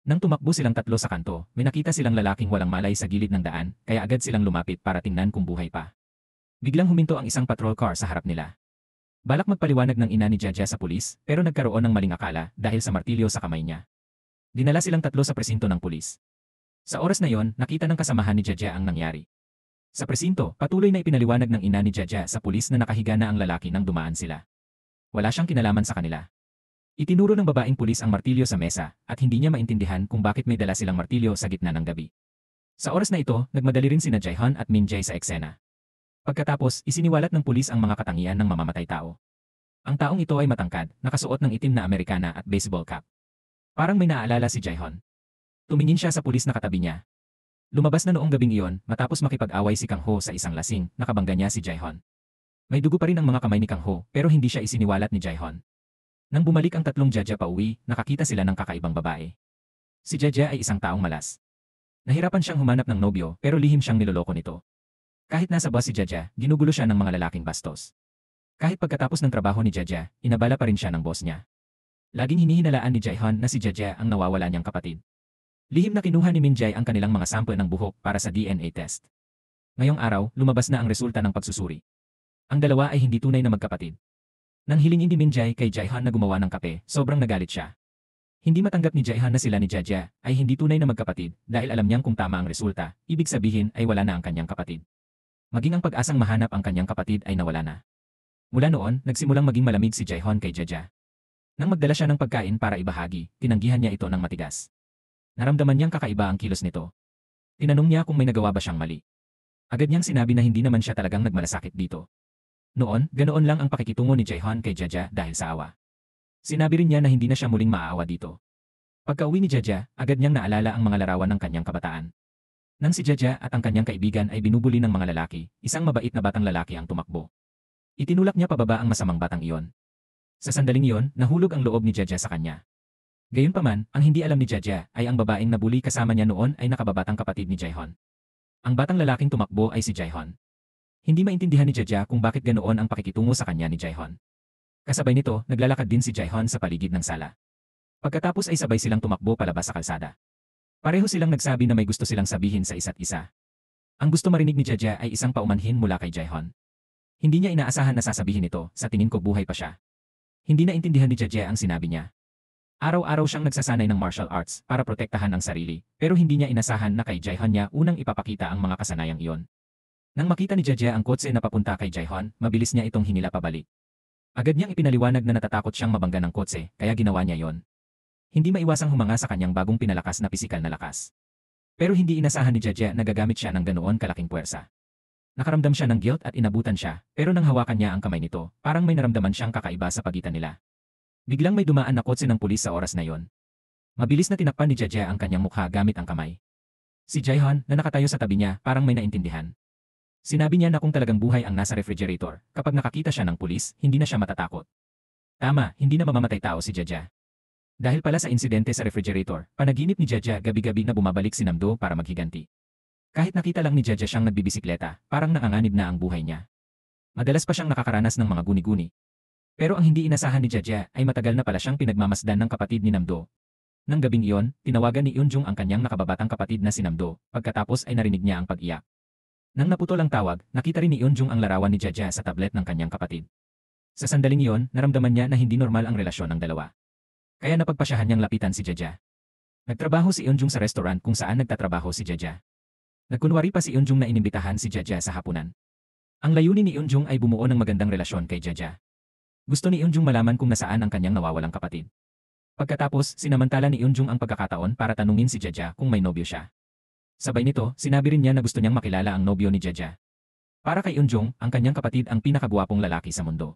S1: Nang tumakbo silang tatlo sa kanto, may nakita silang lalaking walang malay sa gilid ng daan, kaya agad silang lumapit para tingnan kung buhay pa. Biglang huminto ang isang patrol car sa harap nila. Balak magpaliwanag ng ina ni Jaja sa pulis, pero nagkaroon ng maling akala dahil sa martilyo sa kamay niya. Dinala silang tatlo sa presinto ng pulis. Sa oras na yon, nakita ng kasamahan ni Jaja ang nangyari. Sa presinto, patuloy na ipinaliwanag ng ina ni Jaja sa pulis na nakahiga na ang lalaki nang dumaan sila. Wala siyang kinalaman sa kanila. Itinuro ng babaeng pulis ang martilyo sa mesa at hindi niya maintindihan kung bakit may dala silang martilyo sa gitna ng gabi. Sa oras na ito, nagmadali rin sina Jaihon at Min Jae sa eksena. Pagkatapos, isiniwalat ng pulis ang mga katangian ng mamamatay tao. Ang taong ito ay matangkad, nakasuot ng itim na Amerikana at baseball cap. Parang may naaalala si Jaihon. Tumingin siya sa pulis na katabi niya. Lumabas na noong gabing iyon matapos makipag-away si Kang Ho sa isang lasing, nakabangga niya si Jaihon. May dugo pa rin ang mga kamay ni Kang Ho pero hindi siya isiniwalat ni Jaihon. Nang bumalik ang tatlong Jaja pauwi, nakakita sila ng kakaibang babae. Si Jaja ay isang taong malas. Nahirapan siyang humanap ng nobyo pero lihim siyang niloloko nito. Kahit nasa bus si Jaja, ginugulo siya ng mga lalaking bastos. Kahit pagkatapos ng trabaho ni Jaja, inabala pa rin siya ng boss niya. Laging hinihinalaan ni Jaihon na si Jaja ang nawawala niyang kapatid. Lihim na kinuha ni Min Jae ang kanilang mga sample ng buhok para sa DNA test. Ngayong araw, lumabas na ang resulta ng pagsusuri. Ang dalawa ay hindi tunay na magkapatid. Nang hilingin ni Min Jae kay Jaihon na gumawa ng kape, sobrang nagalit siya. Hindi matanggap ni Jaihon na sila ni Jaja ay hindi tunay na magkapatid dahil alam niyang kung tama ang resulta, ibig sabihin ay wala na ang kanyang kapatid. Maging ang pag-asang mahanap ang kanyang kapatid ay nawala na. Mula noon, nagsimulang maging malamig si Jaihon kay Jaja. Nang magdala siya ng pagkain para ibahagi, tinanggihan niya ito ng matigas. Naramdaman niyang kakaiba ang kilos nito. Tinanong niya kung may nagawa ba siyang mali. Agad niyang sinabi na hindi naman siya talagang nagmalasakit dito. Noon, ganoon lang ang pakikitungo ni Jaihon kay Jaja dahil sa awa. Sinabi rin niya na hindi na siya muling maaawa dito. Pagka-uwi ni Jaja, agad niyang naalala ang mga larawan ng kanyang kabataan. Nang si Jaja at ang kanyang kaibigan ay binubuli ng mga lalaki, isang mabait na batang lalaki ang tumakbo. Itinulak niya pababa ang masamang batang iyon. Sa sandaling iyon, nahulog ang loob ni Jaja sa kanya. Gayunpaman, ang hindi alam ni Jaja ay ang babaeng nabuli kasama niya noon ay nakababatang kapatid ni Jaihon. Ang batang lalaking tumakbo ay si Jaihon. Hindi maintindihan ni Jaja kung bakit ganoon ang pakikitungo sa kanya ni Jaihon. Kasabay nito, naglalakad din si Jaihon sa paligid ng sala. Pagkatapos ay sabay silang tumakbo palabas sa kalsada. Pareho silang nagsabi na may gusto silang sabihin sa isa't isa. Ang gusto marinig ni Jaja ay isang paumanhin mula kay Jaihon. Hindi niya inaasahan na sasabihin ito, sa tingin ko buhay pa siya. Hindi naintindihan ni Jaja ang sinabi niya. Araw-araw siyang nagsasanay ng martial arts para protektahan ang sarili, pero hindi niya inasahan na kay Jaihon niya unang ipapakita ang mga kasanayang iyon. Nang makita ni Jaja ang kotse na papunta kay Jaihon, mabilis niya itong hinila pabalik. Agad niyang ipinaliwanag na natatakot siyang mabangga ng kotse, kaya ginawa niya yon. Hindi maiwasang humanga sa kanyang bagong pinalakas na pisikal na lakas. Pero hindi inasahan ni Jaja na gagamit siya ng ganoon kalaking puwersa. Nakaramdam siya ng guilt at inabutan siya, pero nang hawakan niya ang kamay nito, parang may naramdaman siyang kakaiba sa pagitan nila. Biglang may dumaan na kotse ng pulis sa oras na yon. Mabilis na tinakpan ni Jaja ang kanyang mukha gamit ang kamay. Si Jaihon, na nakatayo sa tabi niya, parang may naintindihan. Sinabi niya na kung talagang buhay ang nasa refrigerator, kapag nakakita siya ng pulis, hindi na siya matatakot. Tama, hindi na mamamatay tao si Jaja. Dahil pala sa insidente sa refrigerator, panaginip ni Jaja gabi-gabi na bumabalik si Namdo para maghiganti. Kahit nakita lang ni Jaja siyang nagbibisikleta, parang nanganganib na ang buhay niya. Madalas pa siyang nakakaranas ng mga guni-guni. Pero ang hindi inasahan ni Jaja ay matagal na pala siyang pinagmamasdan ng kapatid ni Namdo. Nang gabing iyon, tinawagan ni Eunjung ang kanyang nakababatang kapatid na si Namdo, pagkatapos ay narinig niya ang pag-iyak. Nang naputol ang tawag, nakita rin ni Eunjung ang larawan ni Jaja sa tablet ng kanyang kapatid. Sa sandaling iyon, naramdaman niya na hindi normal ang relasyon ng dalawa. Kaya napagpasyahan niyang lapitan si Jaja. Nagtrabaho si Eunjung sa restaurant kung saan nagtatrabaho si Jaja. Nagkunwari pa si Eunjung na inimbitahan si Jaja sa hapunan. Ang layunin ni Eunjung ay bumuo ng magandang relasyon kay Jaja. Gusto ni Eunjung malaman kung nasaan ang kanyang nawawalang kapatid. Pagkatapos, sinamantala ni Eunjung ang pagkakataon para tanungin si Jaja kung may nobyo siya. Sabay nito, sinabi rin niya na gusto niyang makilala ang nobyo ni Jaja. Para kay Eunjung, ang kanyang kapatid ang pinakagwapong lalaki sa mundo.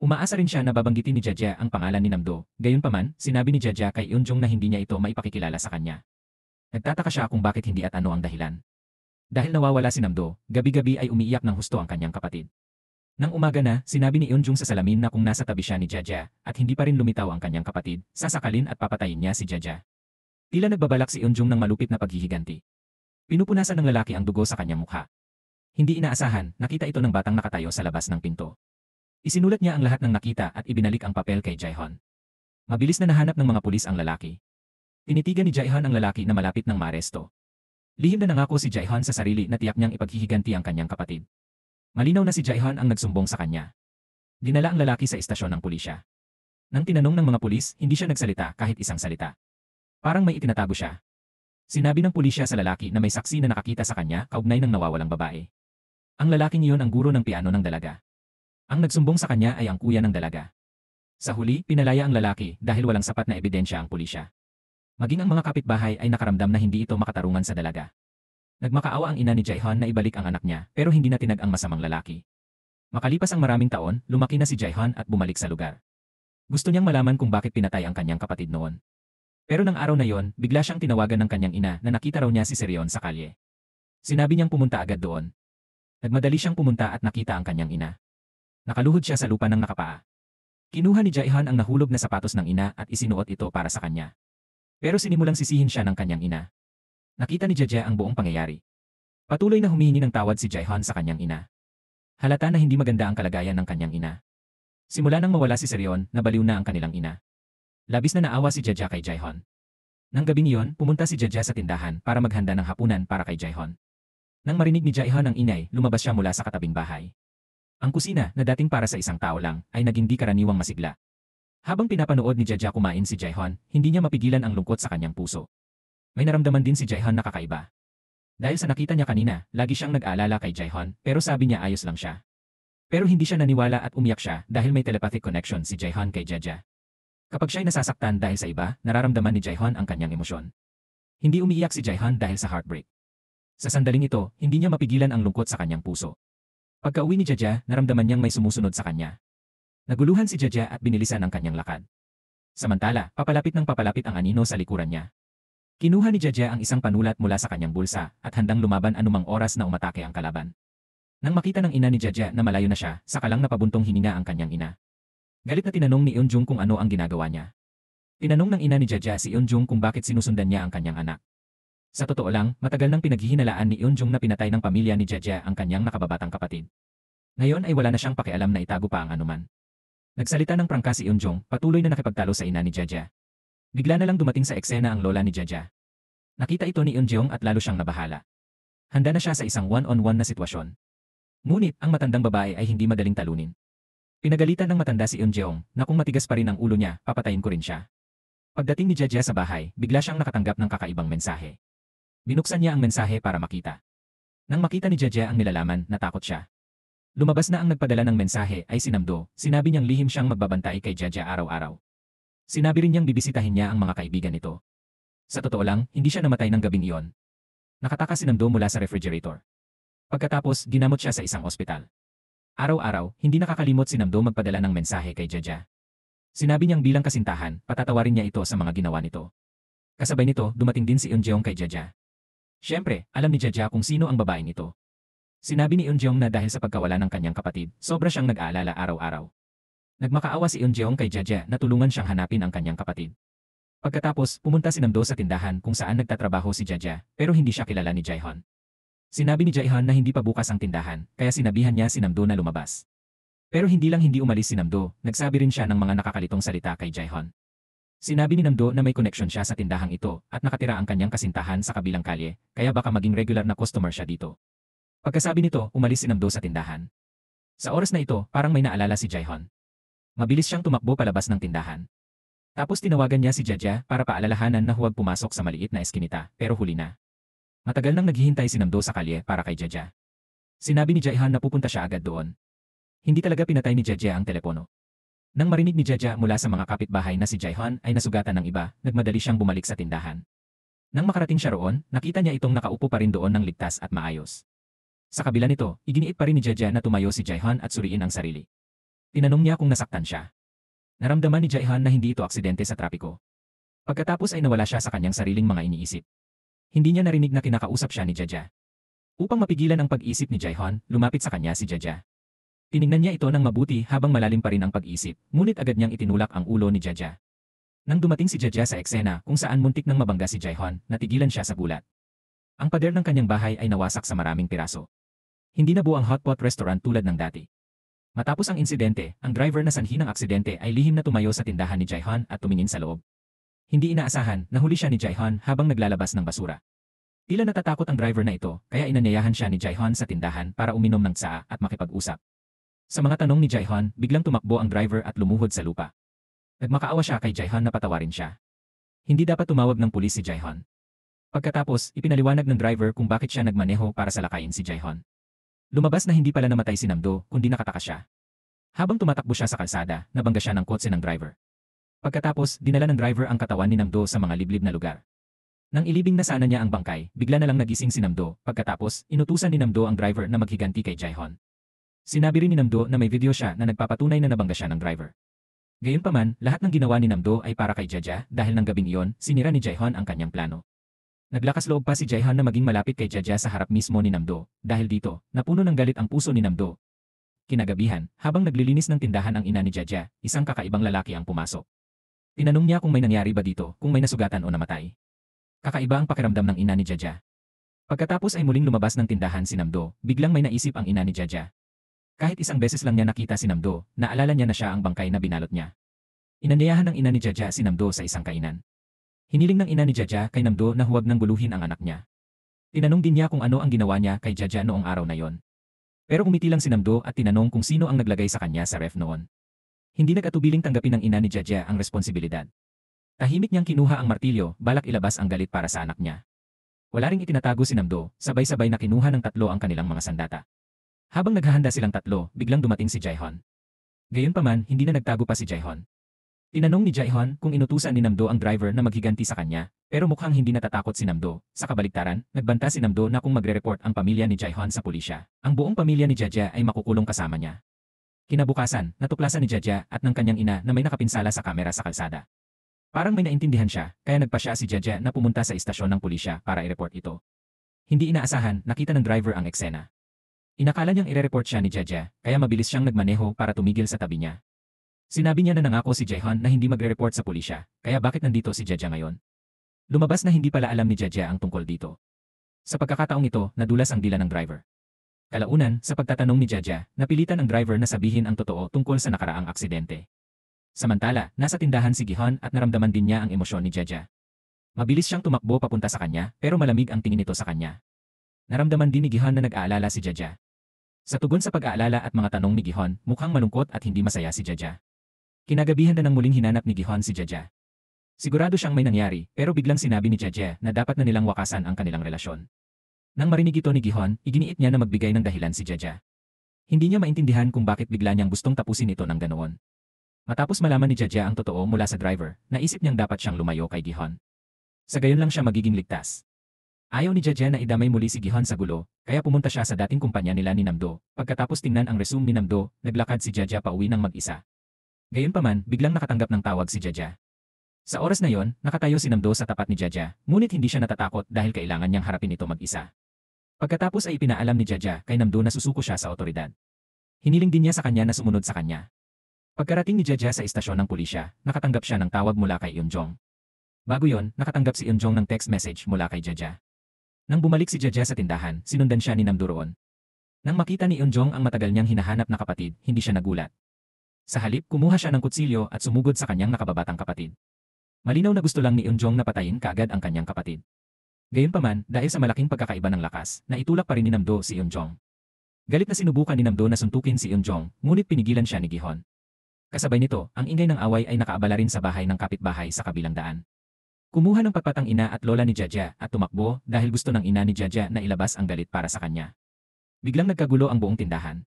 S1: Umaasa rin siya na babanggitin ni Jaja ang pangalan ni Namdo, gayunpaman, sinabi ni Jaja kay Eunjung na hindi niya ito maipakikilala sa kanya. Nagtataka siya kung bakit hindi at ano ang dahilan. Dahil nawawala si Namdo, gabi-gabi ay umiiyak ng husto ang kanyang kapatid. Nang umaga na, sinabi ni Eunjung sa salamin na kung nasa tabi siya ni Jaja at hindi pa rin lumitaw ang kanyang kapatid, sasakalin at papatayin niya si Jaja. Tila nagbabalak si Eunjung ng malupit na paghihiganti. Pinupunasan ng lalaki ang dugo sa kanyang mukha. Hindi inaasahan, nakita ito ng batang nakatayo sa labas ng pinto. Isinulat niya ang lahat ng nakita at ibinalik ang papel kay Jaehon. Mabilis na nahanap ng mga pulis ang lalaki. Tinitigan ni Jaehon ang lalaki na malapit ng maaresto. Lihim na nangako si Jaehon sa sarili na tiyak niyang ipaghihiganti ang kanyang kapatid. Malinaw na si Jaehon ang nagsumbong sa kanya. Dinala ang lalaki sa istasyon ng pulisya. Nang tinanong ng mga pulis, hindi siya nagsalita kahit isang salita. Parang may itinatago siya. Sinabi ng pulisya sa lalaki na may saksi na nakakita sa kanya kaugnay ng nawawalang babae. Ang lalaking iyon ang guro ng piano ng dalaga. Ang nagsumbong sa kanya ay ang kuya ng dalaga. Sa huli, pinalaya ang lalaki dahil walang sapat na ebidensya ang pulisya. Maging ang mga kapitbahay ay nakaramdam na hindi ito makatarungan sa dalaga. Nagmakaawa ang ina ni Jaehon na ibalik ang anak niya pero hindi natinag ang masamang lalaki. Makalipas ang maraming taon, lumaki na si Jaehon at bumalik sa lugar. Gusto niyang malaman kung bakit pinatay ang kanyang kapatid noon. Pero nang araw na yon, bigla siyang tinawagan ng kanyang ina na nakita raw niya si Sereon sa kalye. Sinabi niyang pumunta agad doon. Nagmadali siyang pumunta at nakita ang kanyang ina. Nakaluhod siya sa lupa ng nakapaa. Kinuha ni Jaehon ang nahulog na sapatos ng ina at isinuot ito para sa kanya. Pero sinimulang sisihin siya ng kanyang ina. Nakita ni Jaja ang buong pangyayari. Patuloy na humihingi ng tawad si Jaehon sa kanyang ina. Halata na hindi maganda ang kalagayan ng kanyang ina. Simula nang mawala si Sereon, nabaliw na ang kanilang ina. Labis na naawa si Jaja kay Jaehon. Nang gabing iyon, pumunta si Jaja sa tindahan para maghanda ng hapunan para kay Jaehon. Nang marinig ni Jaehon ang ingay, lumabas siya mula sa katabing bahay. Ang kusina, na dating para sa isang tao lang, ay naging di karaniwang masigla. Habang pinapanood ni Jaja kumain si Jaehon, hindi niya mapigilan ang lungkot sa kanyang puso. May naramdaman din si Jaehon na kakaiba. Dahil sa nakita niya kanina, lagi siyang nag-aalala kay Jaehon, pero sabi niya ayos lang siya. Pero hindi siya naniwala at umiyak siya dahil may telepathic connection si Jaehon kay Jaja. Kapag siya'y nasasaktan dahil sa iba, nararamdaman ni Jaehon ang kanyang emosyon. Hindi umiiyak si Jaehon dahil sa heartbreak. Sa sandaling ito, hindi niya mapigilan ang lungkot sa kanyang puso. Pagka-uwi ni Jaja, naramdaman niyang may sumusunod sa kanya. Naguluhan si Jaja at binilisan ang kanyang lakad. Samantala, papalapit ang anino sa likuran niya. Kinuha ni Jaja ang isang panulat mula sa kanyang bulsa at handang lumaban anumang oras na umatake ang kalaban. Nang makita ng ina ni Jaja na malayo na siya, saka lang napabuntong hininga ang kanyang ina. Galit na tinanong ni Eunjung kung ano ang ginagawa niya. Tinanong ng ina ni Jaja si Eunjung kung bakit sinusundan niya ang kanyang anak. Sa totoo lang, matagal nang pinaghihinalaan ni Eunjung na pinatay ng pamilya ni Jaja ang kanyang nakababatang kapatid. Ngayon ay wala na siyang pakialam na itago pa ang anuman. Nagsalita ng prangka si Eunjung, patuloy na nakipagtalo sa ina ni Jaja. Bigla na lang dumating sa eksena ang lola ni Jaja. Nakita ito ni Eunjung at lalo siyang nabahala. Handa na siya sa isang one-on-one na sitwasyon. Ngunit, ang matandang babae ay hindi madaling talunin. Pinagalitan ng matanda si Eunjung na kung matigas pa rin ang ulo niya, papatayin ko rin siya. Pagdating ni Jaja sa bahay, bigla siyang nakatanggap ng kakaibang mensahe. Binuksan niya ang mensahe para makita. Nang makita ni Jaja ang nilalaman, natakot siya. Lumabas na ang nagpadala ng mensahe ay si Namdo, sinabi niyang lihim siyang magbabantay kay Jaja araw-araw. Sinabi rin niyang bibisitahin niya ang mga kaibigan nito. Sa totoo lang, hindi siya namatay ng gabing iyon. Nakatakas si Namdo mula sa refrigerator. Pagkatapos, ginamot siya sa isang ospital. Araw-araw, hindi nakakalimot si Namdo magpadala ng mensahe kay Jaja. Sinabi niyang bilang kasintahan, patatawarin niya ito sa mga ginawa nito. Kasabay nito, dumating din si Eunjung kay Jaja. Siyempre, alam ni Jaja kung sino ang babaeng ito. Sinabi ni Eunjung na dahil sa pagkawala ng kanyang kapatid, sobra siyang nag-aalala araw-araw. Nagmakaawa si Eunjung kay Jaja na tulungan siyang hanapin ang kanyang kapatid. Pagkatapos, pumunta si Namdo sa tindahan kung saan nagtatrabaho si Jaja, pero hindi siya kilala ni Jaehon. Sinabi ni Jaehon na hindi pa bukas ang tindahan, kaya sinabihan niya si Namdo na lumabas. Pero hindi lang hindi umalis si Namdo, nagsabi rin siya ng mga nakakalitong salita kay Jaehon. Sinabi ni Namdo na may koneksyon siya sa tindahang ito at nakatira ang kanyang kasintahan sa kabilang kalye, kaya baka maging regular na customer siya dito. Pagkasabi nito, umalis si Namdo sa tindahan. Sa oras na ito, parang may naalala si Jaehon. Mabilis siyang tumakbo palabas ng tindahan. Tapos tinawagan niya si Jaja para paalalahanan na huwag pumasok sa maliit na eskinita, pero huli na. Matagal nang naghihintay si Namdo sa kalye para kay Jaja. Sinabi ni Jaihan na pupunta siya agad doon. Hindi talaga pinatay ni Jaja ang telepono. Nang marinig ni Jaja mula sa mga kapitbahay na si Jaihan ay nasugatan ng iba, nagmadali siyang bumalik sa tindahan. Nang makarating siya roon, nakita niya itong nakaupo pa rin doon ng ligtas at maayos. Sa kabila nito, iginiit pa rin ni Jaja na tumayo si Jaihan at suriin ang sarili. Tinanong niya kung nasaktan siya. Naramdaman ni Jaihan na hindi ito aksidente sa trapiko. Pagkatapos ay nawala siya sa kanyang sariling mga iniisip. Hindi niya narinig na kinakausap siya ni Jaja. Upang mapigilan ang pag-isip ni Jaihan, lumapit sa kanya si Jaja. Tiningnan niya ito ng mabuti habang malalim pa rin ang pag-isip, ngunit agad niyang itinulak ang ulo ni Jaja. Nang dumating si Jaja sa eksena kung saan muntik nang mabangga si Jaihan, natigilan siya sa gulat. Ang pader ng kanyang bahay ay nawasak sa maraming piraso. Hindi na buo ang hotpot restaurant tulad ng dati. Matapos ang insidente, ang driver na sanhi ng aksidente ay lihim na tumayo sa tindahan ni Jaihan at tumingin sa loob. Hindi inaasahan, nahuli siya ni Jaihan habang naglalabas ng basura. Tila natatakot ang driver na ito, kaya inanyayahan siya ni Jaihan sa tindahan para uminom ng tsaa at makipag-usap. Sa mga tanong ni Jaihan, biglang tumakbo ang driver at lumuhod sa lupa. Nagmakaawa siya kay Jaihan na patawarin siya. Hindi dapat tumawag ng pulis si Jaihan. Pagkatapos, ipinaliwanag ng driver kung bakit siya nagmaneho para salakayin si Jaihan. Lumabas na hindi pala namatay si Namdo, kundi nakatakas siya. Habang tumatakbo siya sa kalsada, nabangga siya ng kotse ng driver. Pagkatapos, dinala ng driver ang katawan ni Namdo sa mga liblib na lugar. Nang ilibing na sana niya ang bangkay, bigla na lang nagising si Namdo, pagkatapos, inutusan ni Namdo ang driver na maghiganti kay Jaihan. Sinabi rin ni Namdo na may video siya na nagpapatunay na nabangga siya ng driver. Gayunpaman, lahat ng ginawa ni Namdo ay para kay Jaja dahil ng gabing iyon, sinira ni Jaihan ang kanyang plano. Naglakas loob pa si Jaihan na maging malapit kay Jaja sa harap mismo ni Namdo, dahil dito, napuno ng galit ang puso ni Namdo. Kinagabihan, habang naglilinis ng tindahan ang ina ni Jaja, isang kakaibang lalaki ang pumasok. Tinanong niya kung may nangyari ba dito, kung may nasugatan o namatay. Kakaiba ang pakiramdam ng ina ni Jaja. Pagkatapos ay muling lumabas ng tindahan si Namdo, biglang may naisip ang ina ni Jaja. Kahit isang beses lang niya nakita si Namdo, naalala niya na siya ang bangkay na binalot niya. Inanyayahan ng ina ni Jaja si Namdo sa isang kainan. Hiniling ng ina ni Jaja kay Namdo na huwag nang guluhin ang anak niya. Tinanong din niya kung ano ang ginawa niya kay Jaja noong araw na yon. Pero umiti lang si Namdo at tinanong kung sino ang naglagay sa kanya sa ref noon. Hindi nag-atubiling tanggapin ng ina ni Jaja ang responsibilidad. Tahimik niyang kinuha ang martilyo, balak ilabas ang galit para sa anak niya. Wala ring itinatago si Namdo, sabay-sabay na kinuha ng tatlo ang kanilang mga sandata. Habang naghahanda silang tatlo, biglang dumating si Jaihan. Gayunpaman, hindi na nagtago pa si Jaihan. Tinanong ni Jaihan kung inutusan ni Namdo ang driver na maghiganti sa kanya, pero mukhang hindi natatakot si Namdo. Sa kabaligtaran, nagbanta si Namdo na kung magre-report ang pamilya ni Jaihan sa pulisya, ang buong pamilya ni Jaja ay makukulong kasama niya. Kinabukasan, natuklasan ni Jaja at ng kanyang ina na may nakapinsala sa kamera sa kalsada. Parang may naintindihan siya, kaya nagpasya si Jaja na pumunta sa istasyon ng pulisya para i-report ito. Hindi inaasahan, nakita ng driver ang eksena. Inakala niyang ire-report siya ni Jaja, kaya mabilis siyang nagmaneho para tumigil sa tabi niya. Sinabi niya na nangako si Jaihan na hindi magre-report sa pulisya, kaya bakit nandito si Jaja ngayon? Lumabas na hindi pala alam ni Jaja ang tungkol dito. Sa pagkakataong ito, nadulas ang dila ng driver. Kalaunan, sa pagtatanong ni Jaja, napilitan ang driver na sabihin ang totoo tungkol sa nakaraang aksidente. Samantala, nasa tindahan si Gihan at naramdaman din niya ang emosyon ni Jaja. Mabilis siyang tumakbo papunta sa kanya, pero malamig ang tingin nito sa kanya. Naramdaman din ni Gihan na nag-aalala si Jaja. Sa tugon sa pag-aalala at mga tanong ni Gihan, mukhang malungkot at hindi masaya si Jaja. Kinagabihan na nang muling hinanap ni Gihan si Jaja. Sigurado siyang may nangyari, pero biglang sinabi ni Jaja na dapat na nilang wakasan ang kanilang relasyon. Nang marinig ito ni Gihan, iginiit niya na magbigay ng dahilan si Jaja. Hindi niya maintindihan kung bakit bigla niyang gustong tapusin ito ng ganoon. Matapos malaman ni Jaja ang totoo mula sa driver, naisip niyang dapat siyang lumayo kay Gihan. Sa gayon lang siya magiging ligtas. Ayaw ni Jaja na idamay muli si Gihan sa gulo, kaya pumunta siya sa dating kumpanya nila ni Namdo. Pagkatapos tingnan ang resume ni Namdo, naglakad si Jaja pauwi ng mag-isa. Gayunpaman, biglang nakatanggap ng tawag si Jaja. Sa oras na yon, nakatayo si Namdo sa tapat ni Jaja, ngunit hindi siya natatakot dahil kailangan niyang harapin ito mag-isa. Pagkatapos ay ipinaalam ni Jaja kay Namdo na susuko siya sa otoridad. Hiniling din niya sa kanya na sumunod sa kanya. Pagkarating ni Jaja sa istasyon ng pulisya, nakatanggap siya ng tawag mula kay Eunjong. Bago yon, nakatanggap si Eunjong ng text message mula kay Jaja. Nang bumalik si Jaja sa tindahan, sinundan siya ni Namdo roon. Nang makita ni Eunjong ang matagal niyang hinahanap na kapatid, hindi siya nagulat. Sa halip, kumuha siya ng kutsilyo at sumugod sa kanyang nakababatang kapatid. Malinaw na gusto lang ni Eunjong na patayin kaagad ang kanyang kapatid. Gayunpaman, dahil sa malaking pagkakaiba ng lakas, naitulak pa rin ni Namdo si Eunjong. Galit na sinubukan ni Namdo na suntukin si Eunjong, ngunit pinigilan siya ni Gihan. Kasabay nito, ang ingay ng away ay nakaabala rin sa bahay ng kapitbahay sa kabilang daan. Kumuha ng patpat ang ina at lola ni Jaja at tumakbo dahil gusto ng ina ni Jaja na ilabas ang galit para sa kanya. Biglang nagkagulo ang buong tindahan.